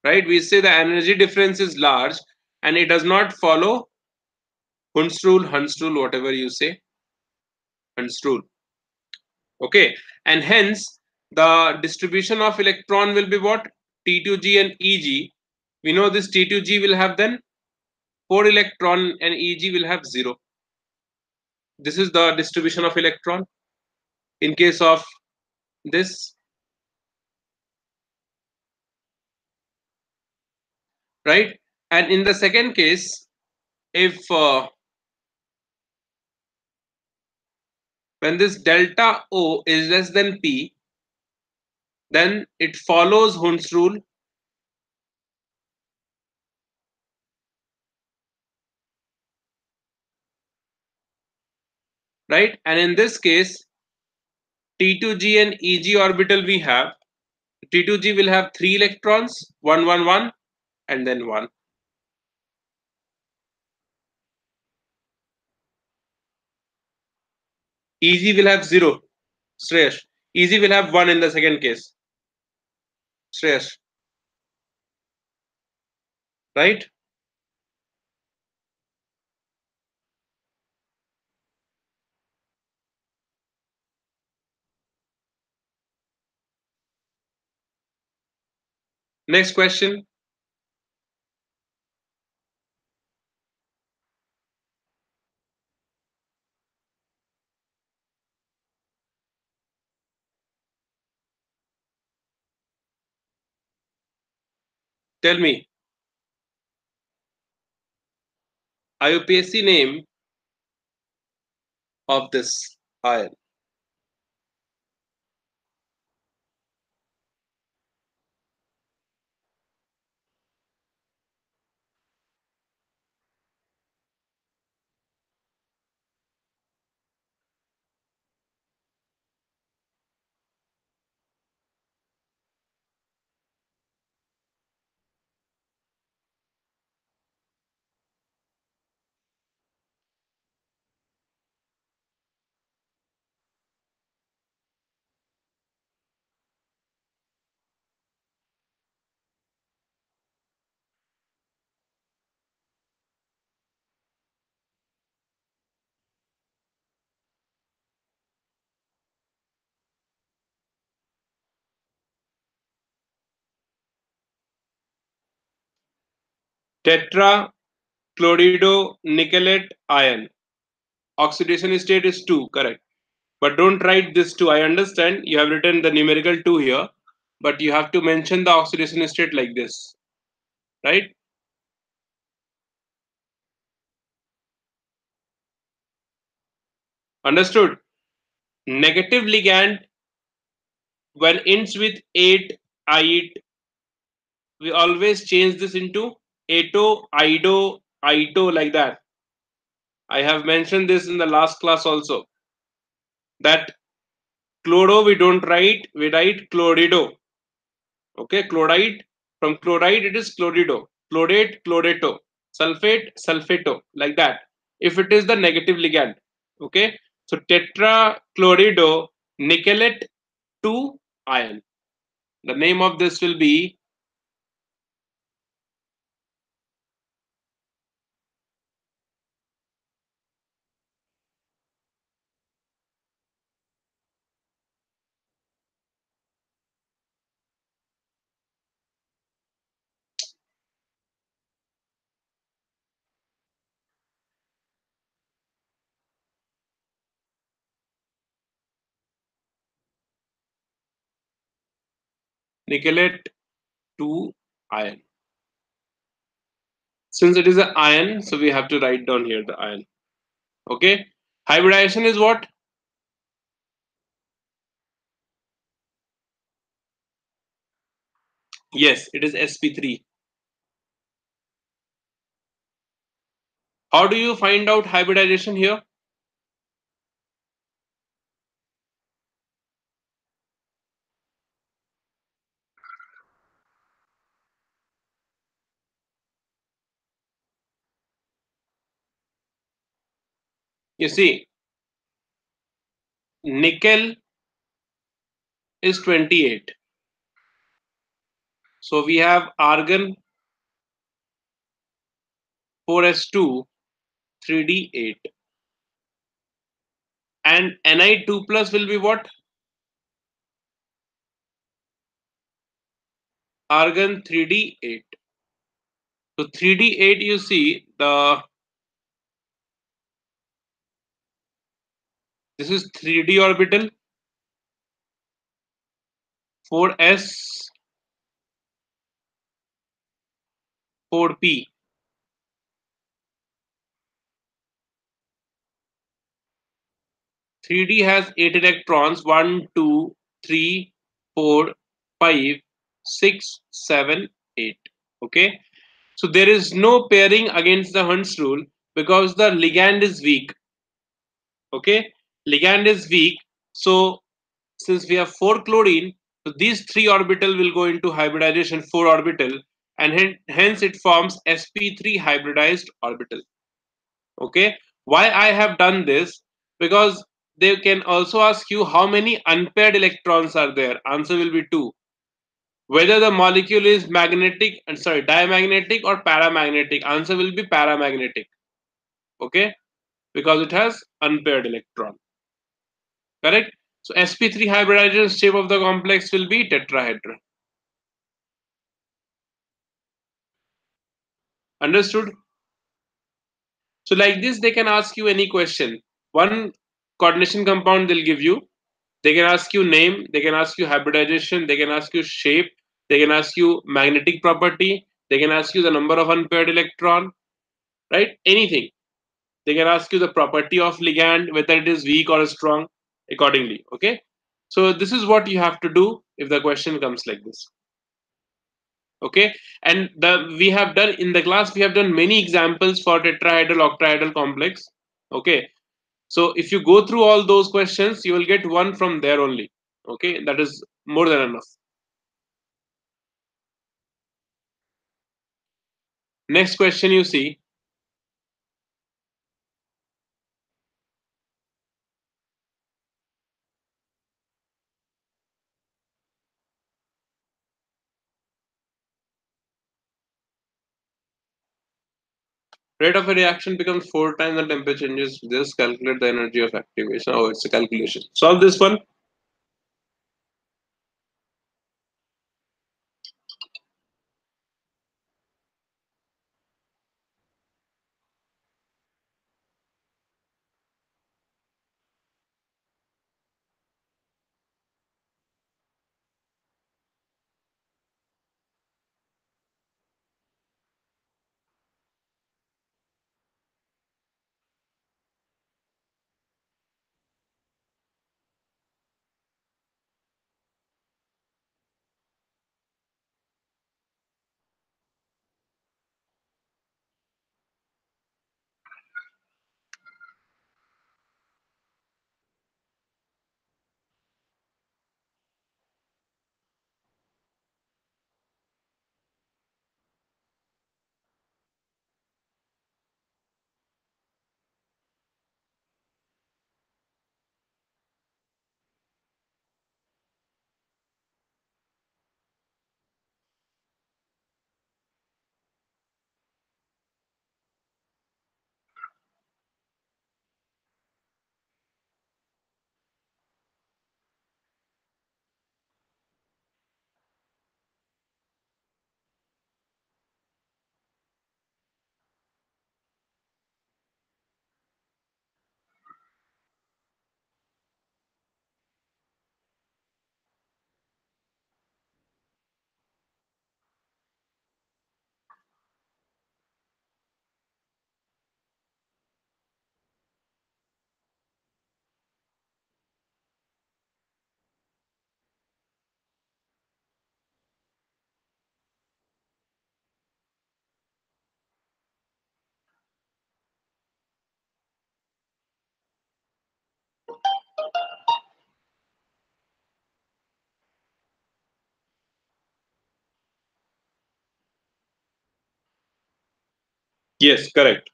Right? We say the energy difference is large and it does not follow Hund's rule, whatever you say, Hund's rule. Okay. And hence the distribution of electron will be what? T2G and EG. We know this T2G will have then 4 electron and EG will have 0. This is the distribution of electron in case of this, right? And in the second case, if when this delta O is less than P, then it follows Hund's rule, right? And in this case, T2G and EG orbital we have, T2G will have 3 electrons, 1, 1, 1, and then 1. EG will have 0, Shreyash. EG will have 1 in the second case, Shreyash, right? Next question. Tell me, IUPAC name of this ion. Tetrachloridonickelate ion. Oxidation state is 2, correct. But don't write this 2. I understand you have written the numerical 2 here, but you have to mention the oxidation state like this, right? Understood? Negative ligand when ends with 8, ite, we always change this into ato, ido, ito like that. I have mentioned this in the last class also. That chloro we don't write, we write chlorido. Okay, chloride, from chloride it is chlorido, chlorate, chlorato, sulfate, sulfato, like that. If it is the negative ligand, okay. So tetrachlorido nickelate 2 ion. The name of this will be nickelate 2 ion. Since it is an ion, so we have to write down here the ion. Okay. Hybridization is what? Yes, it is sp3. How do you find out hybridization here? You see, nickel is 28. So we have argon 4s2 3d8. And Ni2 plus will be what? Argon 3d8. So 3d8, you see, this is 3d orbital, 4s, 4p. 3d has 8 electrons, 1, 2, 3, 4, 5, 6, 7, 8. Okay. So there is no pairing against the Hund's rule because the ligand is weak. Okay. Ligand is weak. So since we have 4 chlorine, so these 3 orbital will go into hybridization 4 orbital, and hence it forms sp3 hybridized orbital. Okay, why I have done this? Because they can also ask you how many unpaired electrons are there. Answer will be 2. Whether the molecule is magnetic and sorry diamagnetic or paramagnetic, answer will be paramagnetic. Okay, because it has unpaired electron. Correct. So sp3 hybridization shape of the complex will be tetrahedron. Understood? So like this, they can ask you any question. One coordination compound they'll give you. They can ask you name. They can ask you hybridization. They can ask you shape. They can ask you magnetic property. They can ask you the number of unpaired electron. Right? Anything. They can ask you the property of ligand, whether it is weak or strong, accordingly. Okay. So this is what you have to do if the question comes like this. Okay, and we have done in the class, we have done many examples for tetrahedral octahedral complex. Okay, so if you go through all those questions, you will get one from there only. Okay, that is more than enough. Next question, you see, rate of a reaction becomes 4 times the temperature changes. Just calculate the energy of activation. Oh, it's a calculation. Solve this one. Yes, correct.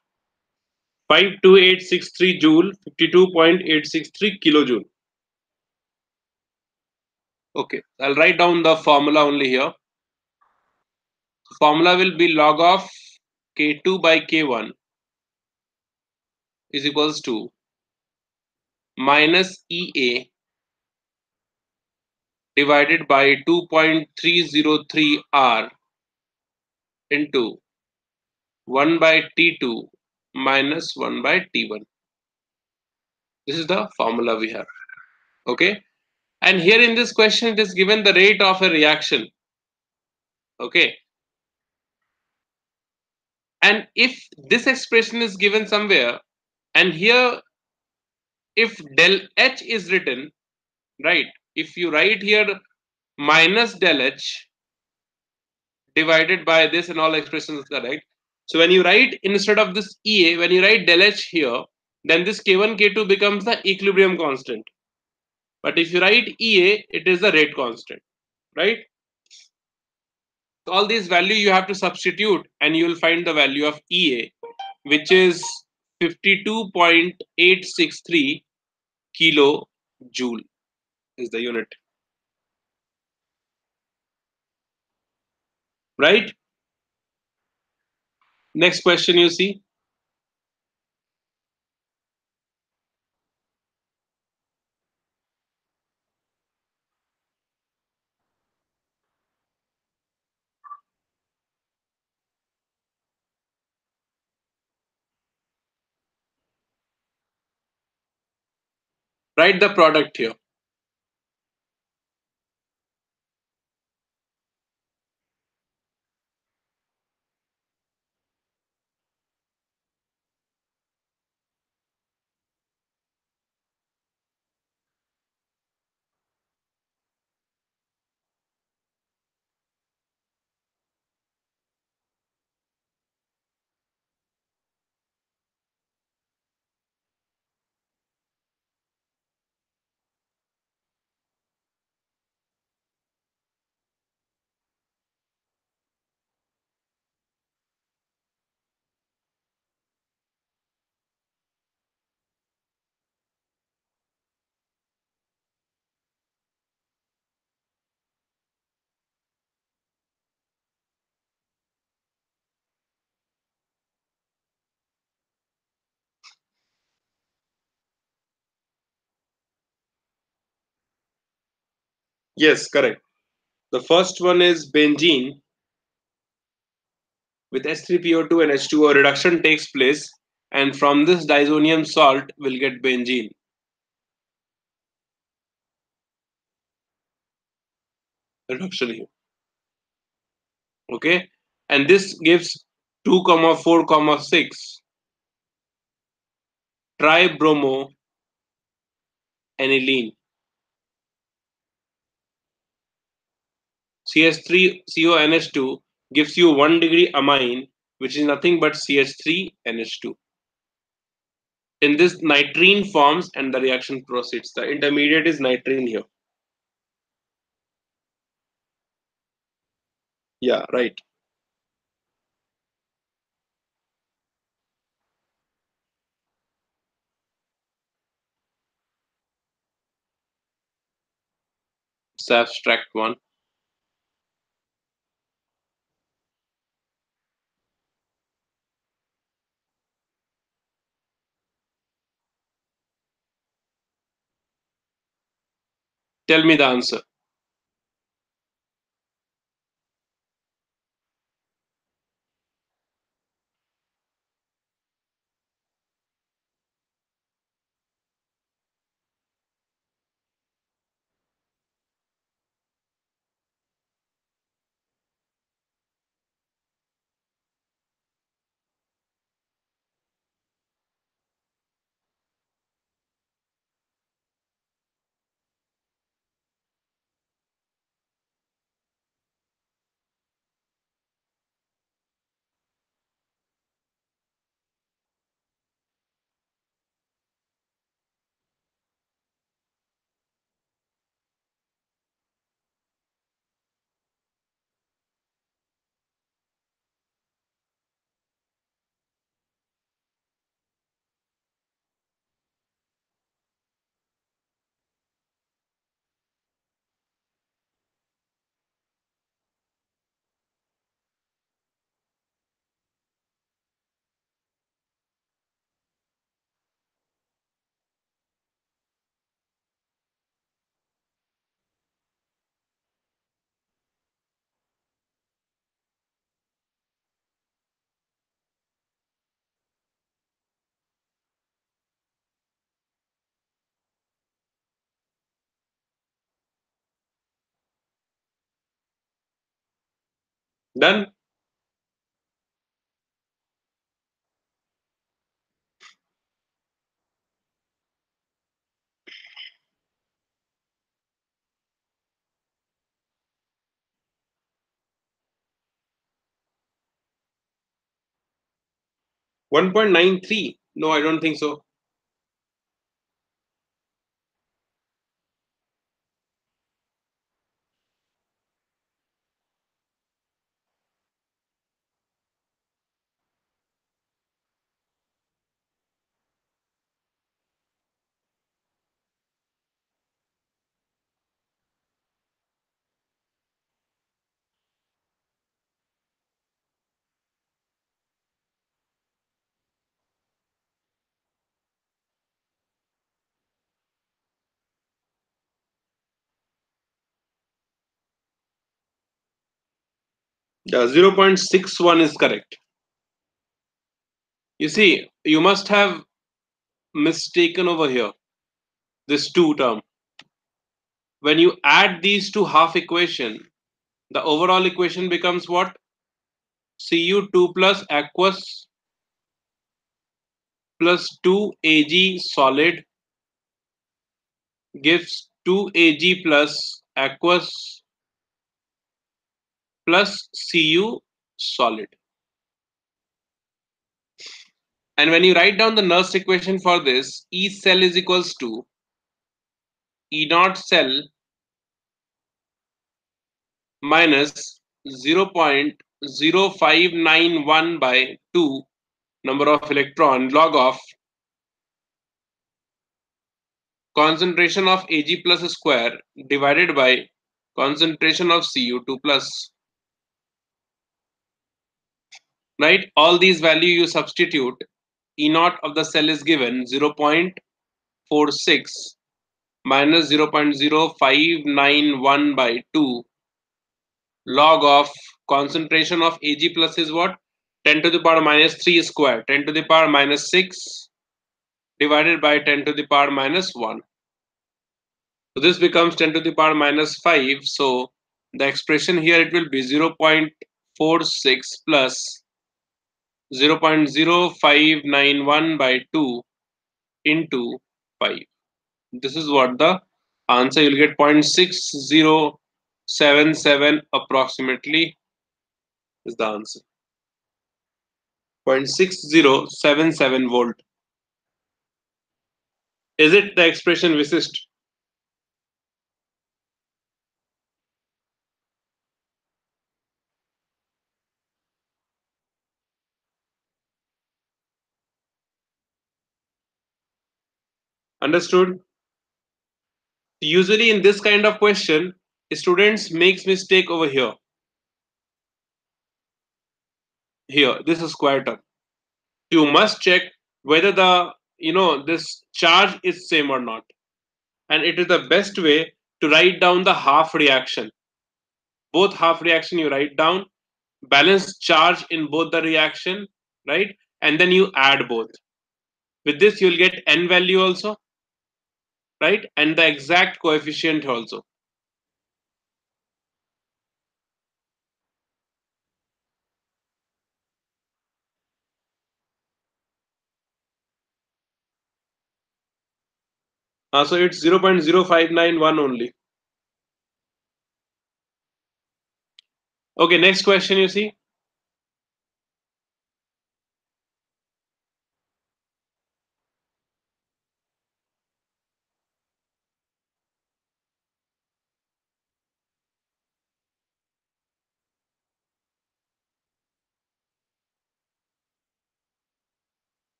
52863 joule, 52.863 kilojoule. Okay, I'll write down the formula only here. Formula will be log of K2 by K1 is equals to minus EA divided by 2.303 R into 1 by T2 minus 1 by T1. This is the formula we have. Okay. And here in this question, it is given the rate of a reaction. Okay. And if this expression is given somewhere, and here if del H is written, right? If you write here minus del H divided by this and all expressions are correct. So when you write instead of this EA, when you write del H here, then this K1, K2 becomes the equilibrium constant. But if you write EA, it is the rate constant, right? So all these value you have to substitute and you will find the value of EA, which is 52.863 kilojoule is the unit, right? Next question you see. Write the product here. Yes, correct. The first one is benzene with S3PO2 and H2O. Reduction takes place, and from this disonium salt will get benzene. Reduction here. Okay, and this gives 2, 4, 6 tribromo aniline. CH3CONH2 gives you 1 degree amine, which is nothing but CH3NH2. In this, nitrene forms and the reaction proceeds. The intermediate is nitrene here. Yeah, right. It's abstract one. Tell me the answer. Done. $1.93. No, I don't think so. Yeah, 0.61 is correct. You see, you must have mistaken over here this two term. When you add these two half equation, the overall equation becomes what? Cu2 plus aqueous plus 2Ag solid gives 2Ag plus aqueous plus Cu solid. And when you write down the Nernst equation for this, E cell is equals to E naught cell minus 0.0591 by 2 number of electron log of concentration of Ag plus square divided by concentration of Cu2 plus. Right? All these value you substitute. E naught of the cell is given 0.46 minus 0.0591 by 2 log of concentration of Ag plus is what? 10 to the power minus 3 square, 10 to the power minus 6 divided by 10 to the power minus 1. So this becomes 10 to the power minus 5. So the expression here it will be 0.46 plus 0.0591 by 2 into 5. This is what the answer you'll get 0.6077 approximately is the answer. 0.6077 volt. Is it the expression Visist? Understood? Usually in this kind of question, students makes mistake over here. Here, this is square term. You must check whether the this charge is same or not. And it is the best way to write down the half reaction. Both half reaction you write down, balance charge in both the reaction, right? And then you add both. With this, you'll get n value also, right? And the exact coefficient also. So it's 0.0591 only. Okay, next question you see.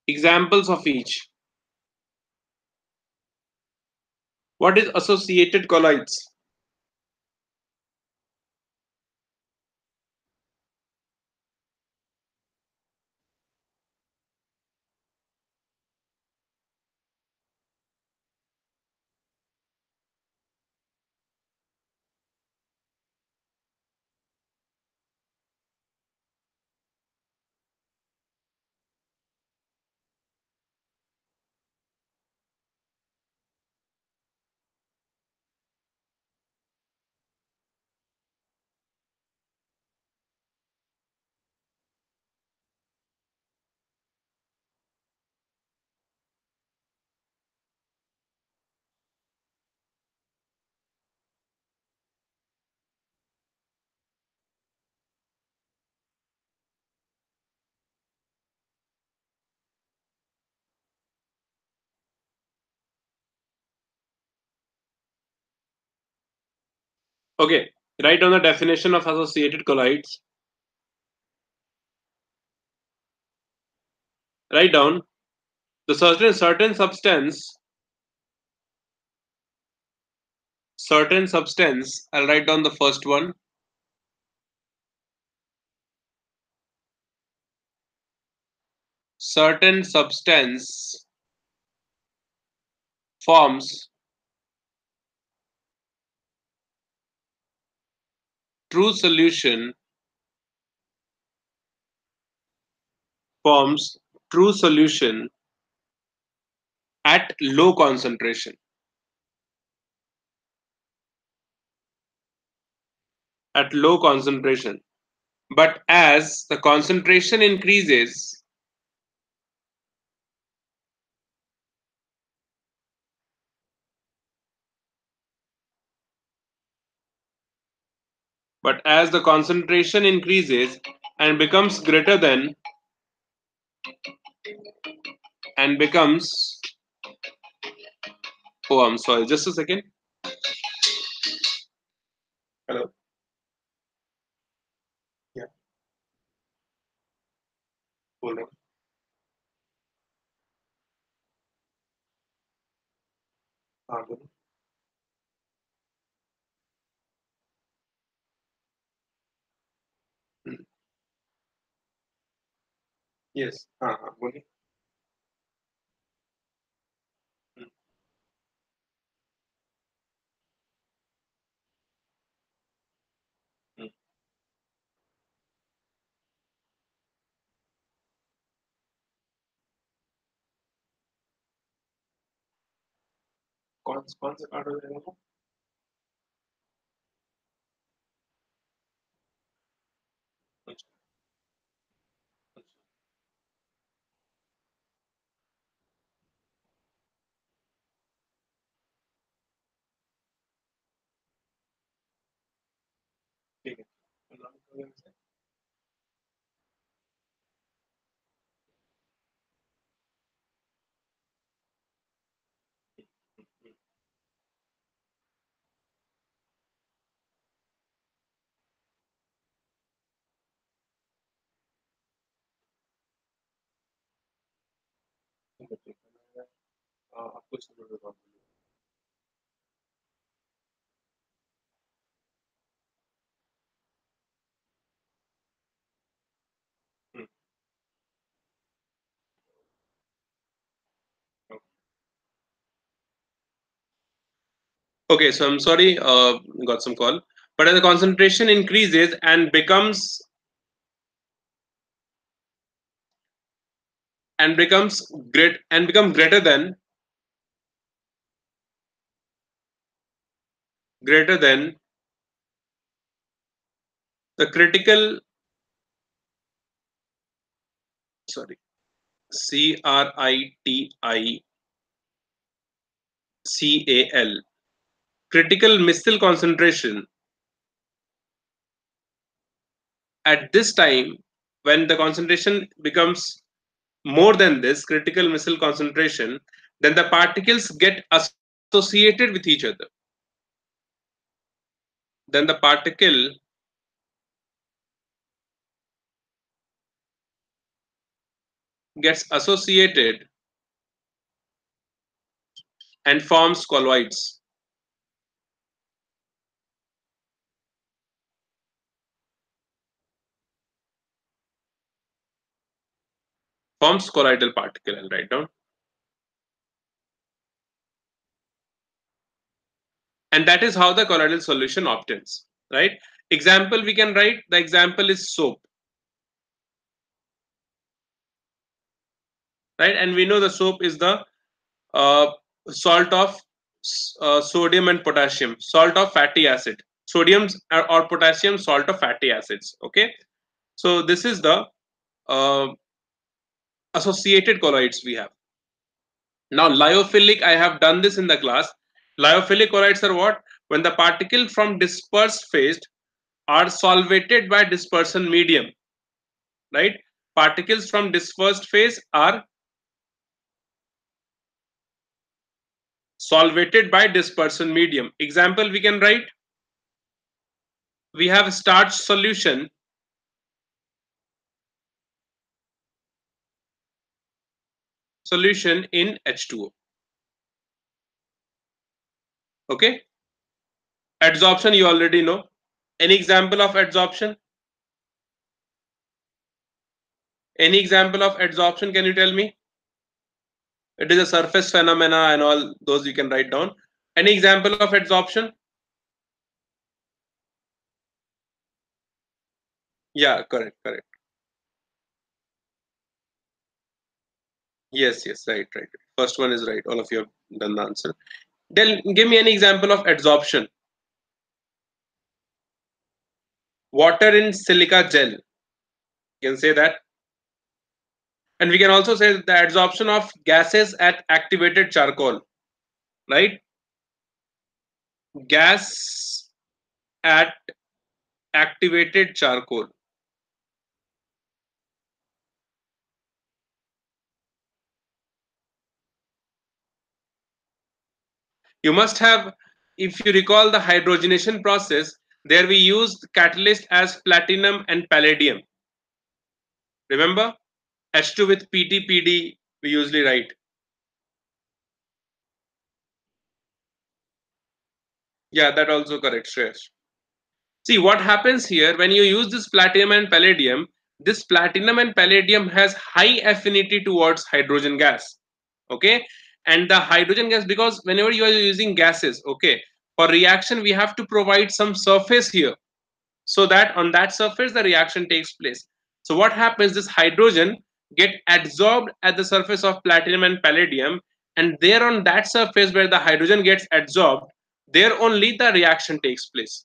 Examples of each. What is associated colloids? Okay, write down the definition of associated colloids. Write down the certain substance. I'll write down the first one. Certain substance forms true solution forms true solution at low concentration. At low concentration. But as the concentration increases, and becomes greater than and becomes oh, I'm sorry, just a second. Hello. Yeah. Hold on. बोलो. Yes. हाँ बोलिए. कौन सा card हो जाएगा? ठीक है. आपको Okay, so I'm sorry, got some call. But as the concentration increases and becomes greater than the critical sorry critical critical missile concentration. At this time, when the concentration becomes more than this critical missile concentration, then the particles get associated with each other. Then the particle gets associated and forms colloids. Forms colloidal particle. I'll write down. And that is how the colloidal solution obtains. Right? Example we can write. The example is soap. Right? And we know the soap is the salt of sodium and potassium, salt of fatty acid. Sodium or potassium, salt of fatty acids. Okay. So this is the associated colloids we have. Now lyophilic, I have done this in the class. Lyophilic colloids are what? When the particle from dispersed phase are solvated by dispersion medium, right? Particles from dispersed phase are solvated by dispersion medium. Example we can write. we have starch solution in H2O. Okay. Adsorption you already know. Any example of adsorption? Any example of adsorption? Can you tell me? It is a surface phenomena and all those you can write down. Any example of adsorption? Yeah, correct, correct. Yes, yes, right, right. First one is right. All of you have done the answer. Give me an example of adsorption. Water in silica gel. You can say that. And we can also say the adsorption of gases at activated charcoal, right? Gas at activated charcoal. You must have, if you recall the hydrogenation process, there we used catalyst as platinum and palladium. Remember? H2 with PTPD we usually write. Yeah, that also correct, Shreyash. See what happens here when you use this platinum and palladium. This platinum and palladium has high affinity towards hydrogen gas. Okay, and the hydrogen gas, because whenever you are using gases, okay, for reaction we have to provide some surface here so that on that surface the reaction takes place. So what happens? This hydrogen get adsorbed at the surface of platinum and palladium, and there on that surface where the hydrogen gets adsorbed, there only the reaction takes place.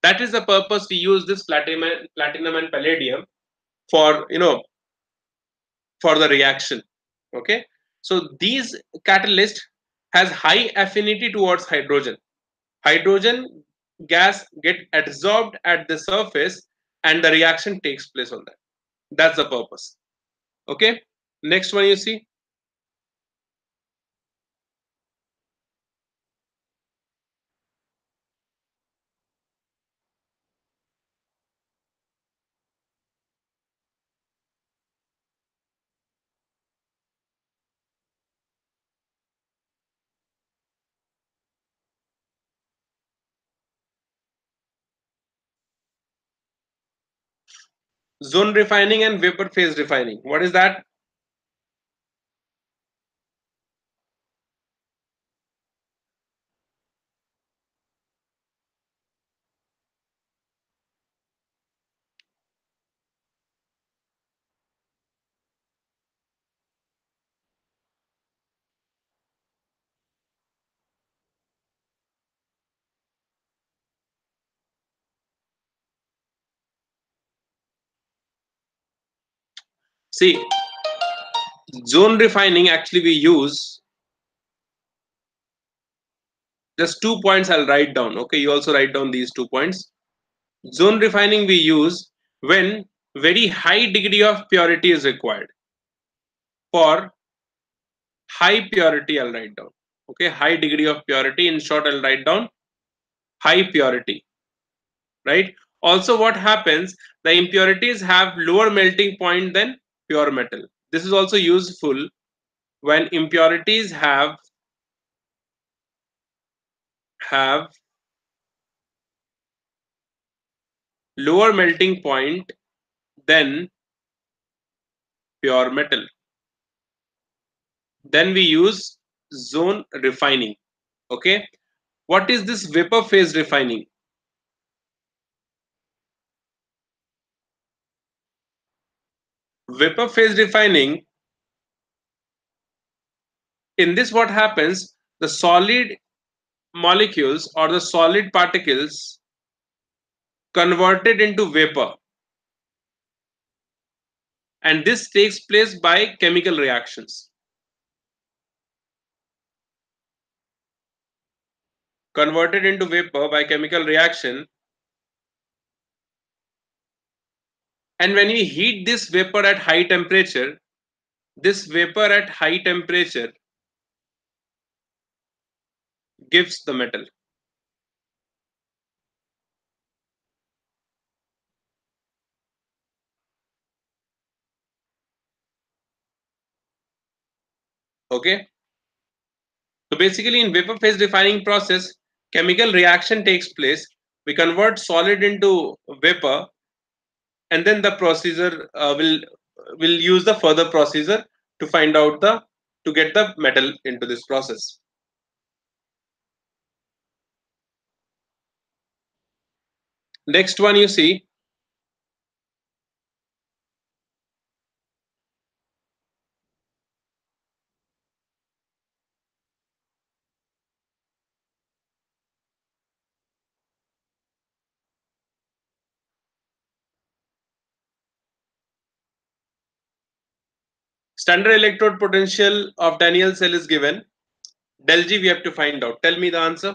That is the purpose we use this platinum and palladium for, for the reaction. Okay, so these catalyst has high affinity towards hydrogen. Hydrogen gas get adsorbed at the surface and the reaction takes place on that. That's the purpose. Okay, next one you see. Zone refining and vapor phase refining. What is that? See, zone refining actually we use just 2 points I'll write down. Okay, you also write down these 2 points. Zone refining we use when very high degree of purity is required. For high purity, I'll write down. Okay, high degree of purity. In short, I'll write down high purity. Right. Also, what happens? The impurities have lower melting point than pure metal. This is also useful when impurities have lower melting point than pure metal. Then we use zone refining. Okay. What is this vapor phase refining? Vapor phase refining, in this what happens, the solid molecules or the solid particles converted into vapor, and this takes place by chemical reactions. Converted into vapor by chemical reaction, and when we heat this vapor at high temperature, this vapor at high temperature gives the metal. Okay. So basically in vapor phase refining process, chemical reaction takes place. We convert solid into vapor, and then the procedure will use the further procedure to find out the to get the metal into this process. Next one you see, standard electrode potential of Daniel cell is given. Del G we have to find out. Tell me the answer.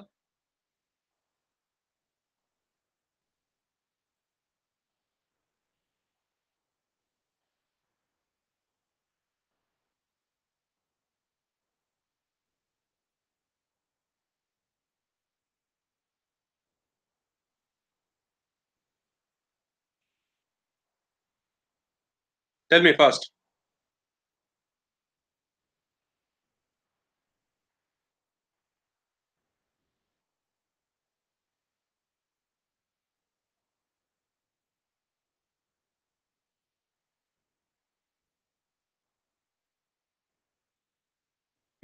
Tell me fast.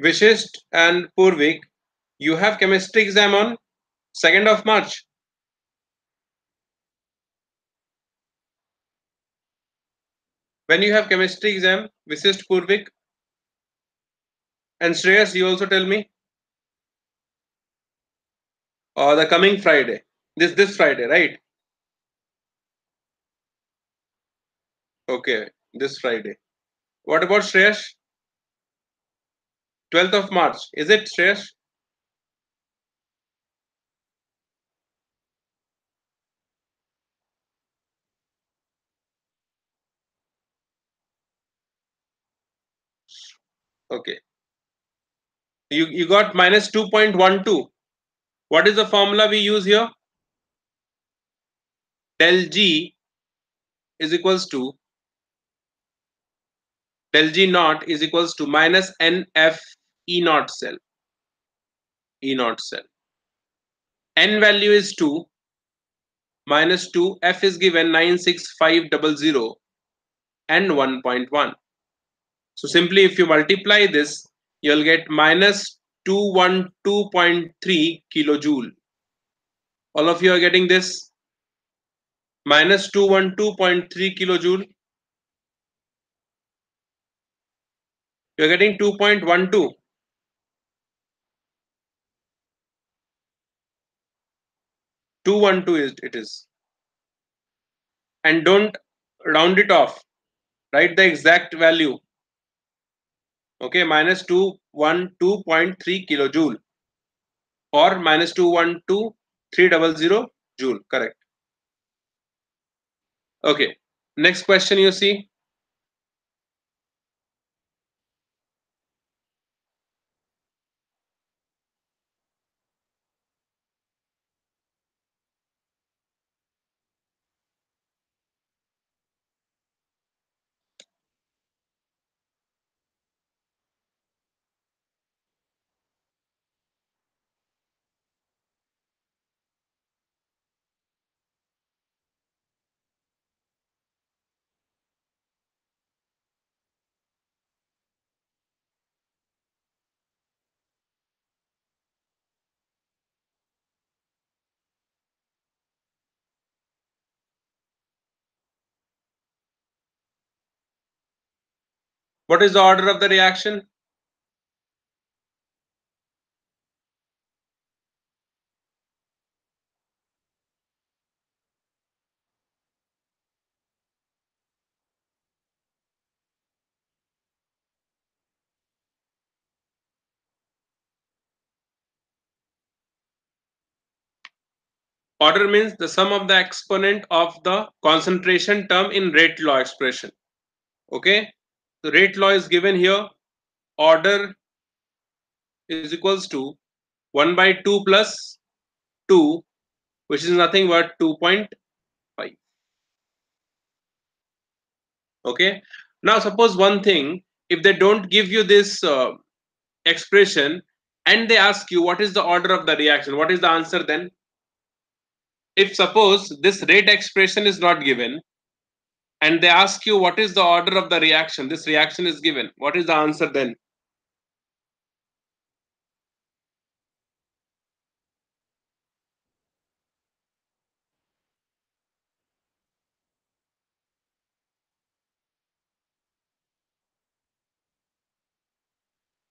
Vishist and Purvik, you have chemistry exam on 2nd of March. When you have chemistry exam, Vishist, Purvik, and Shreyas, you also tell me. Or the coming Friday. This Friday, right? Okay, this Friday. What about Shreyas? 12th of March. Is it Shreyas? Okay. You got minus 2.12. What is the formula we use here? Del G is equals to del G naught is equals to minus NF E naught cell. E naught cell. N value is 2, minus 2, F is given 96500 and 1.1. So simply if you multiply this, you'll get minus 212.3 kilojoule. All of you are getting this? Minus 212.3 kilojoule. You're getting 2.12. 212 it is. And don't round it off. Write the exact value. Okay, minus 212.3 kilojoule or minus 212,300 joule. Correct. Okay. Next question you see. What is the order of the reaction? Order means the sum of the exponent of the concentration term in rate law expression. Okay. The rate law is given here. Order is equals to 1 by 2 plus 2, which is nothing but 2.5. Okay. Now suppose one thing, if they don't give you this expression and they ask you what is the order of the reaction, what is the answer then? If suppose this rate expression is not given and they ask you what is the order of the reaction, this reaction is given, what is the answer then?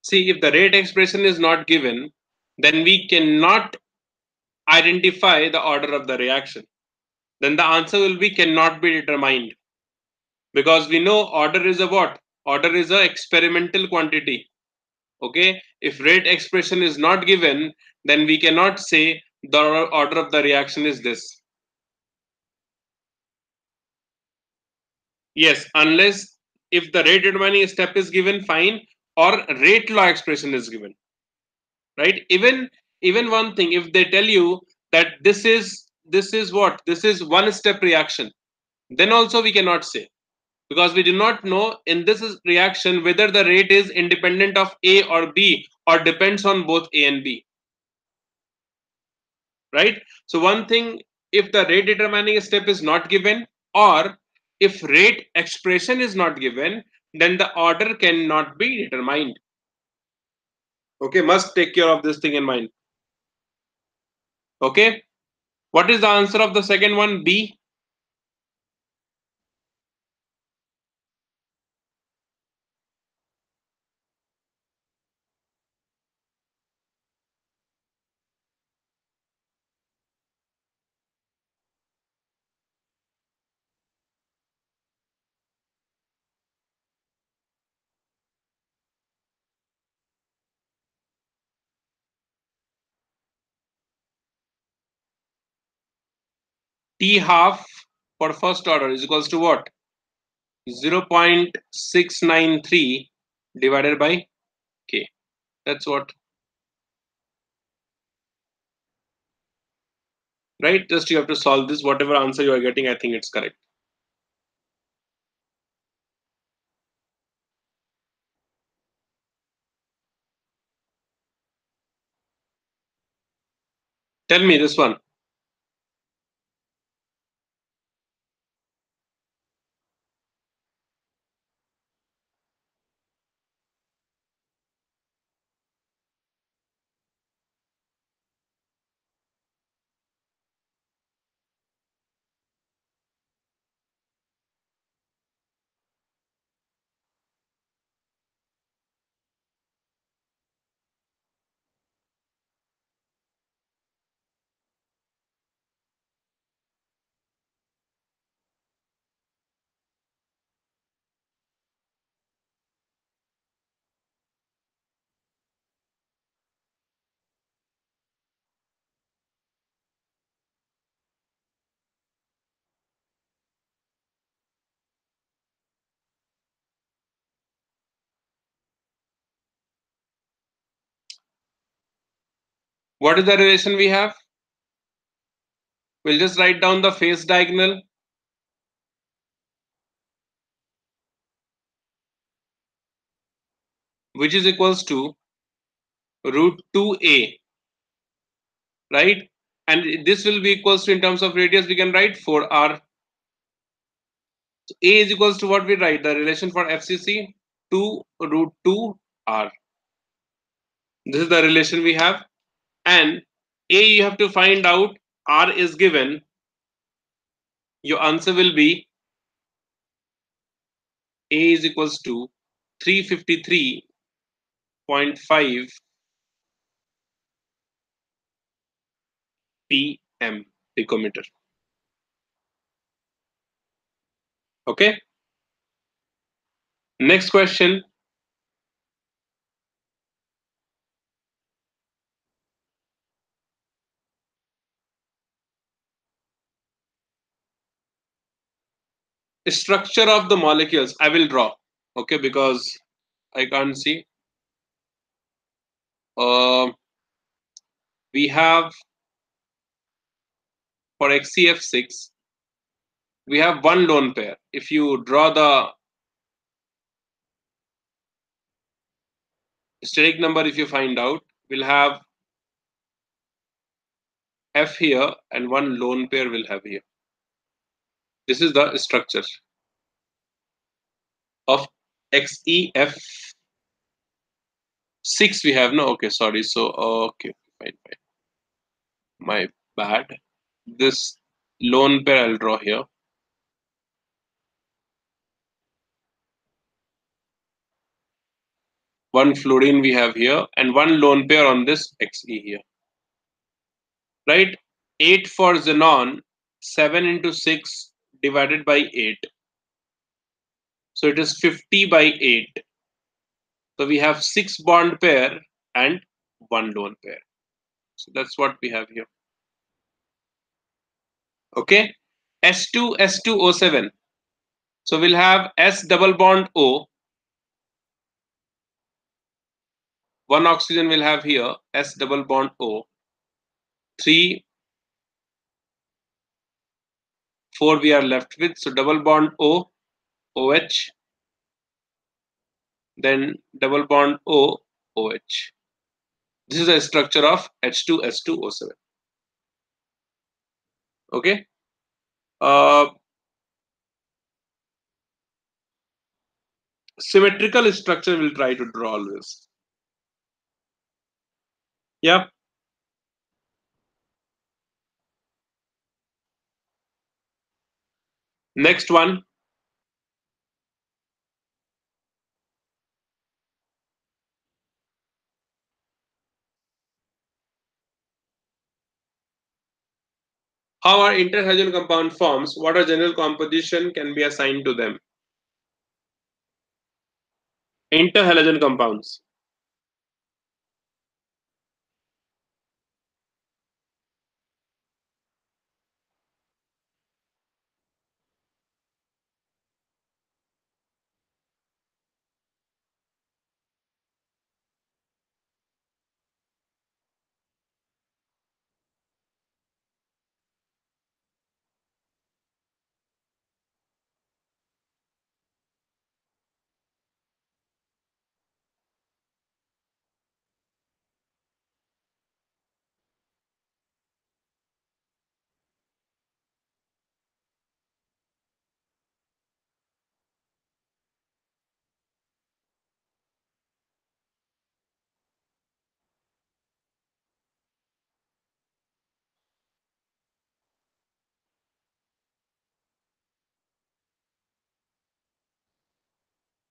See, if the rate expression is not given, then we cannot identify the order of the reaction. Then the answer will be cannot be determined, because we know order is a what? Order is a experimental quantity. Okay, if rate expression is not given, then we cannot say the order of the reaction is this. Yes, unless if the rate determining step is given, fine, or rate law expression is given, right? Even one thing, if they tell you that this is what, this is one step reaction, then also we cannot say, because we do not know in this reaction whether the rate is independent of A or B or depends on both A and B, right? So one thing, if the rate determining step is not given or if rate expression is not given, then the order cannot be determined. Okay, must take care of this thing in mind. Okay, what is the answer of the second one? B. T half for first order is equals to what? 0.693 divided by K. That's what, right? Just you have to solve this. Whatever answer you are getting, I think it's correct. Tell me this one. What is the relation we have? We'll just write down the phase diagonal, which is equals to root 2a, right? And this will be equals to, in terms of radius, we can write 4r. So a is equals to what we write, the relation for FCC, 2 root 2r. This is the relation we have. And a you have to find out, r is given. Your answer will be a is equals to 353.5 pm picometer. Okay. Next question. Structure of the molecules. I will draw. Okay, because I can't see. Uh, we have for XCF6, we have one lone pair. If you draw the steric number, if you find out, will have F here and one lone pair will have here. This is the structure of XEF6 we have. No, okay, sorry. So, okay, fine. My bad. This lone pair I'll draw here. One fluorine we have here and one lone pair on this Xe here. Right? 8 for xenon, 7 into 6 divided by 8. So it is 50 by 8. So we have 6 bond pair and 1 lone pair. So that's what we have here. Okay. S2O7. So we'll have S double bond O. One oxygen will have here S double bond O. 3, 4 we are left with. So double bond O, OH. Then double bond O, OH. This is a structure of H2S2O7. Okay. Symmetrical structure we'll try to draw always. Yeah. Next one. How are interhalogen compound forms? What are general composition can be assigned to them? Interhalogen compounds.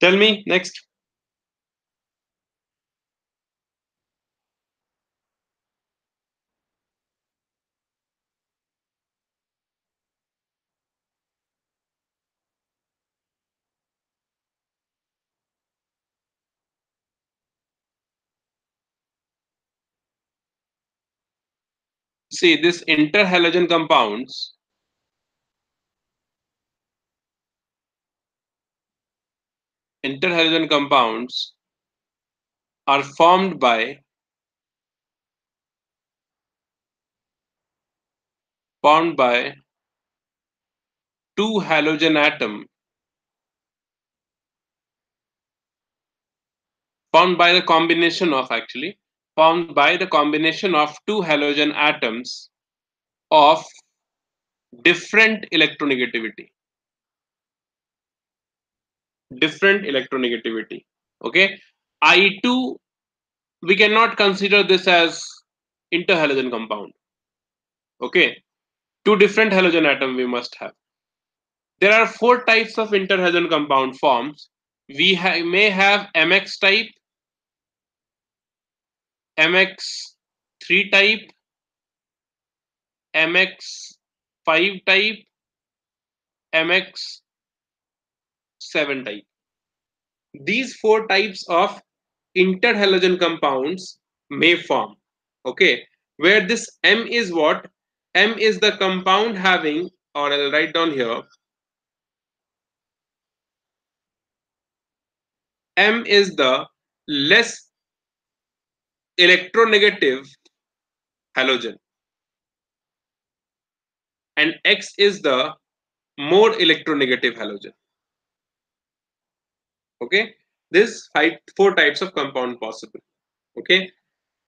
Tell me next. See, this interhalogen compounds are formed by two halogen atom, formed by the combination of two halogen atoms of different electronegativity. Okay. I2, we cannot consider this as interhalogen compound. Okay. Two different halogen atom we must have. There are 4 types of interhalogen compound forms. We may have MX type, MX3 type, MX5 type, MX7 type. These 4 types of interhalogen compounds may form. Okay, where this M is what? M is the compound having, or I'll write down here, M is the less electronegative halogen and X is the more electronegative halogen. Okay, There's four types of compound possible. Okay,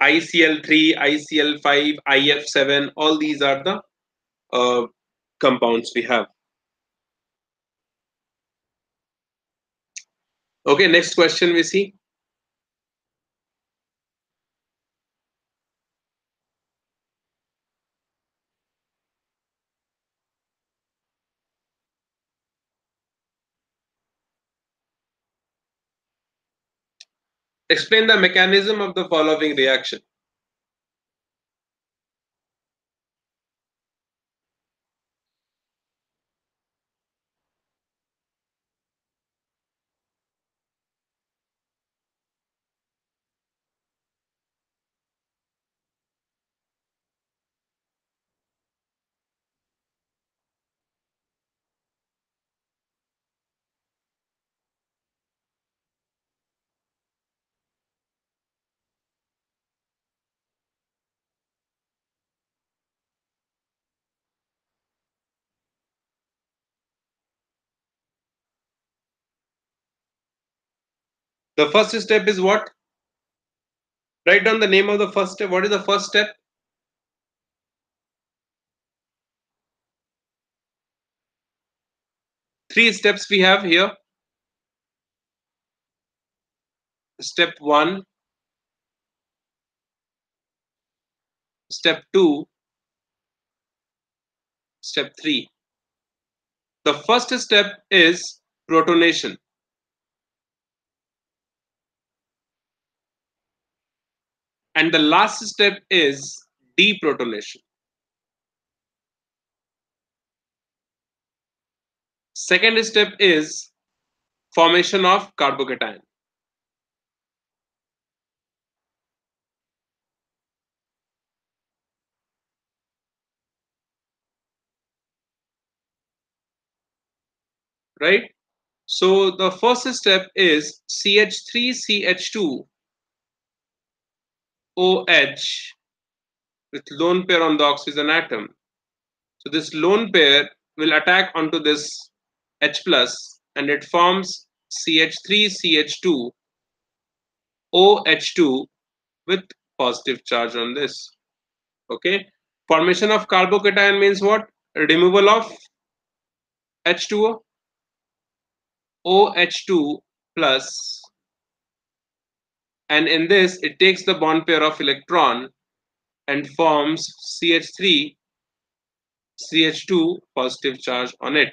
ICl3, ICl5, IF7, all these are the compounds we have. Okay, next question we see. Explain the mechanism of the following reaction. The first step is what? Write down the name of the first step. What is the first step? Three steps we have here. Step 1, step 2, step 3. The first step is protonation. And the last step is deprotonation. Second step is formation of carbocation. Right? So the first step is CH3CH2 OH with lone pair on the oxygen atom. So this lone pair will attack onto this H plus and it forms CH3CH2 OH2 with positive charge on this. Okay. Formation of carbocation means what? Removal of H2O, OH2 plus, and in this it takes the bond pair of electron and forms CH3 CH2 positive charge on it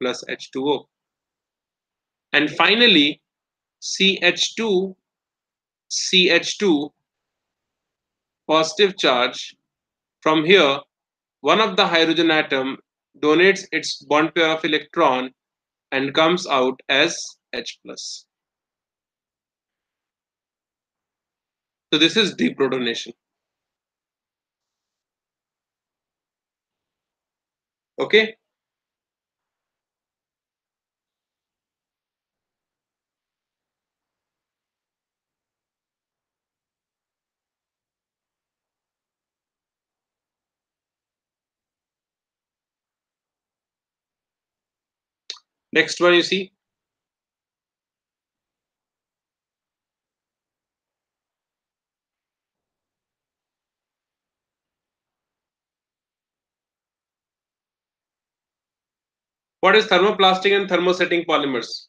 plus H2O. And finally CH2 CH2 positive charge. From here, one of the hydrogen atom donates its bond pair of electron and comes out as H plus. So this is deprotonation. Okay. Next one you see. What is thermoplastic and thermosetting polymers?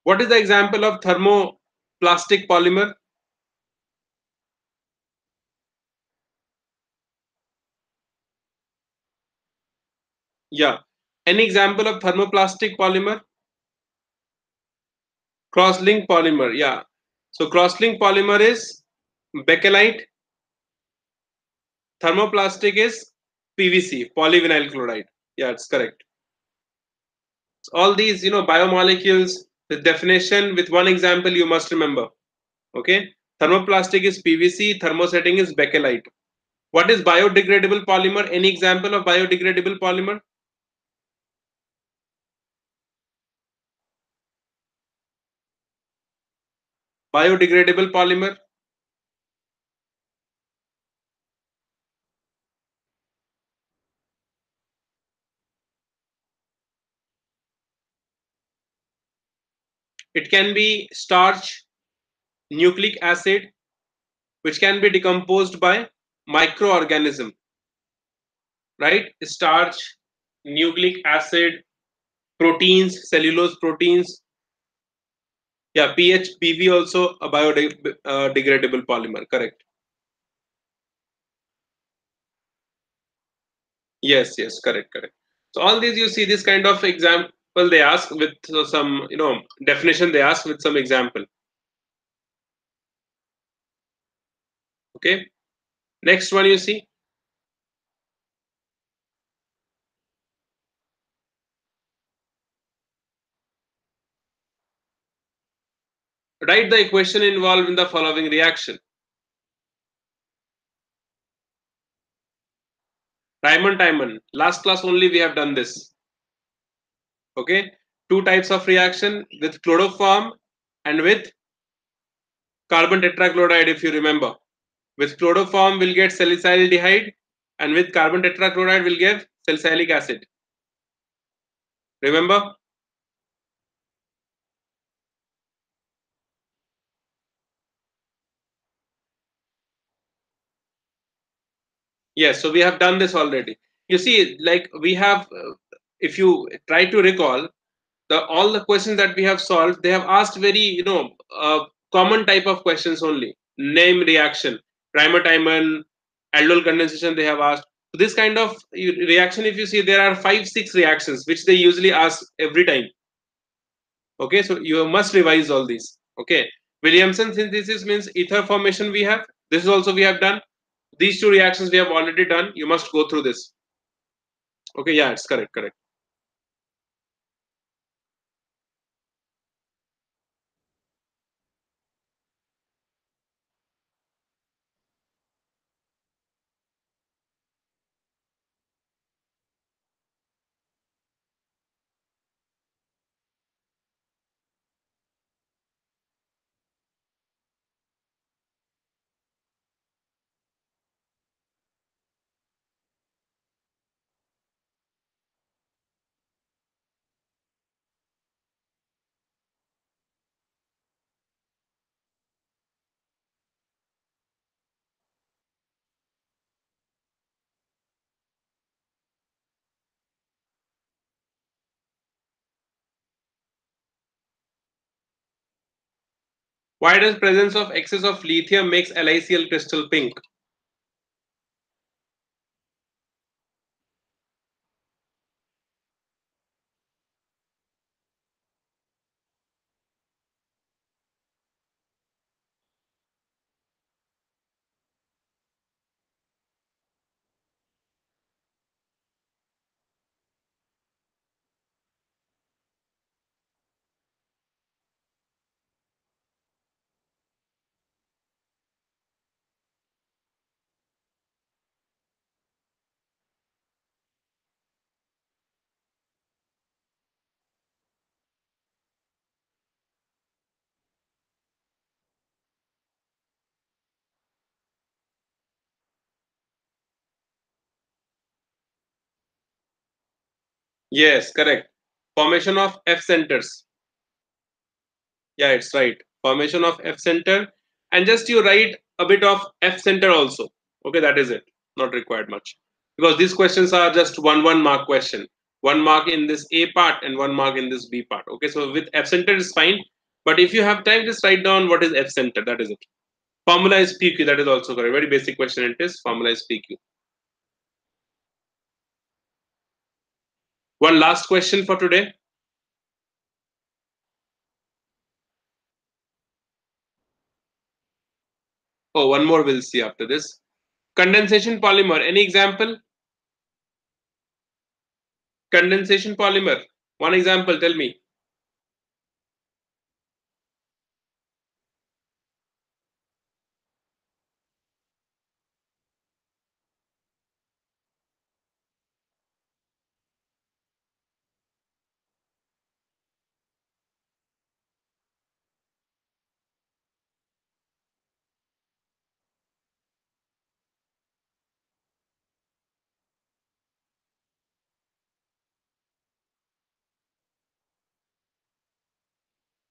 What is the example of thermoplastic polymer? Yeah. Any example of thermoplastic polymer? Cross-link polymer. Yeah. So cross-link polymer is bakelite. Thermoplastic is PVC, polyvinyl chloride. Yeah, it's correct. So all these, biomolecules, the definition with one example you must remember. Okay, thermoplastic is PVC, thermosetting is bakelite. What is biodegradable polymer? Any example of biodegradable polymer? Biodegradable polymer. It can be starch, nucleic acid, which can be decomposed by microorganism, right? Starch, nucleic acid, proteins, cellulose proteins. Yeah, PHPV also a biodegradable polymer, correct? Yes, yes, correct, correct. So all these you see this kind of example they ask with some definition they ask with some example. Okay. Next one you see. Write the equation involved in the following reaction. Timon. Last class only we have done this. Okay. Two types of reaction with chloroform and with carbon tetrachloride, if you remember. With chloroform we'll get salicylaldehyde, and with carbon tetrachloride we'll get salicylic acid. Remember? Yes, so we have done this already. You see, like we have, if you try to recall, all the questions that we have solved, they have asked very, common type of questions only. Name reaction, primer timon, aldol condensation. They have asked. So this kind of reaction, if you see, there are 5, 6 reactions which they usually ask every time. Okay, so you must revise all these. Okay, Williamson synthesis means ether formation. We have this is also we have done. These two reactions we have already done. You must go through this. Okay, yeah, it's correct, correct. Why does presence of excess of lithium makes LiCl crystal pink? Yes, correct. Formation of F centers. Yeah, it's right. Formation of F center, and just you write a bit of F center also. Okay, that is it. Not required much because these questions are just one mark question. 1 mark in this A part and 1 mark in this B part. Okay, so with F center is fine, but if you have time, just write down what is F center. That is it. Formula is PQ. That is also correct. Very basic question it is. Formula is PQ. One last question for today. Oh, one more we'll see after this. Condensation polymer. Any example? condensation polymer? One example, tell me.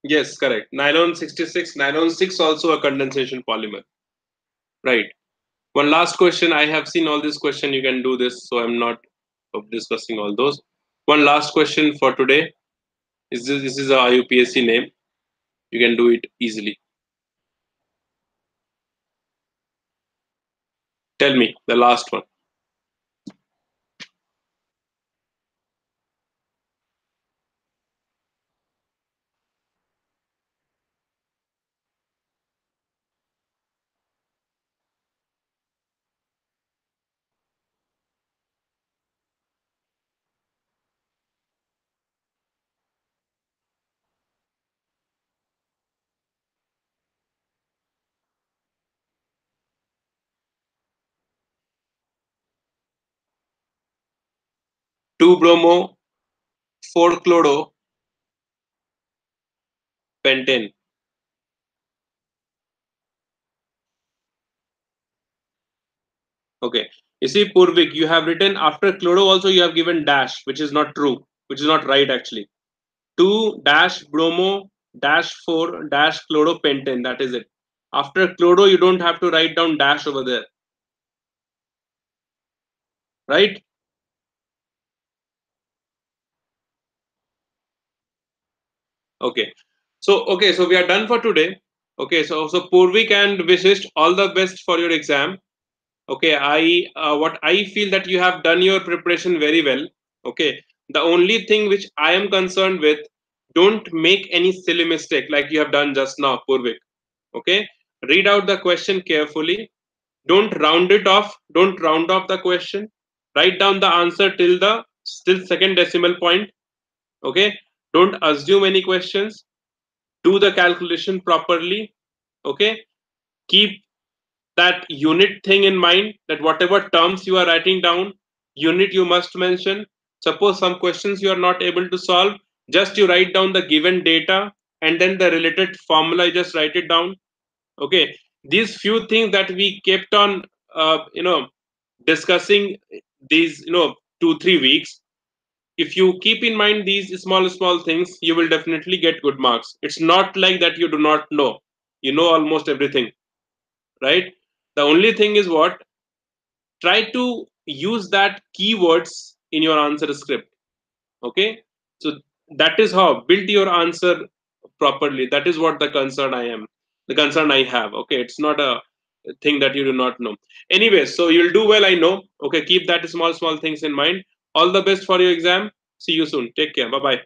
Yes, correct. Nylon 66, nylon 6 also a condensation polymer. Right. One last question. I have seen all this question. You can do this, so I'm not discussing all those. One last question for today. This is a IUPAC name. You can do it easily. Tell me the last one. 2 bromo, 4 chloro, pentane. Okay. You see, Purvik, you have written after chloro also you have given dash, which is not true, which is not right actually. 2 dash bromo dash 4 dash chloropentane. That is it. After chloro, you don't have to write down dash over there, right? Okay. So we are done for today. Okay. So Purvik and Vishisht, all the best for your exam. Okay. What I feel that you have done your preparation very well. Okay. The only thing which I am concerned with, don't make any silly mistake like you have done just now, Purvik. Okay. Read out the question carefully. Don't round it off. Don't round off the question. Write down the answer till the still second decimal point. Okay. Don't assume any questions. Do the calculation properly. Okay. Keep that unit thing in mind, that whatever terms you are writing down, unit you must mention. Suppose some questions you are not able to solve, just you write down the given data and then the related formula, you just write it down. Okay. These few things that we kept on discussing these 2 3 weeks, if you keep in mind these small things, you will definitely get good marks. It's not like that you do not know. You know almost everything, right? The only thing is what, try to use that keywords in your answer script. Okay. So that is how build your answer properly. That is what the concern I have. Okay. It's not a thing that you do not know. Anyway, so you'll do well, I know. Okay. Keep that small things in mind. All the best for your exam. See you soon. Take care. Bye bye.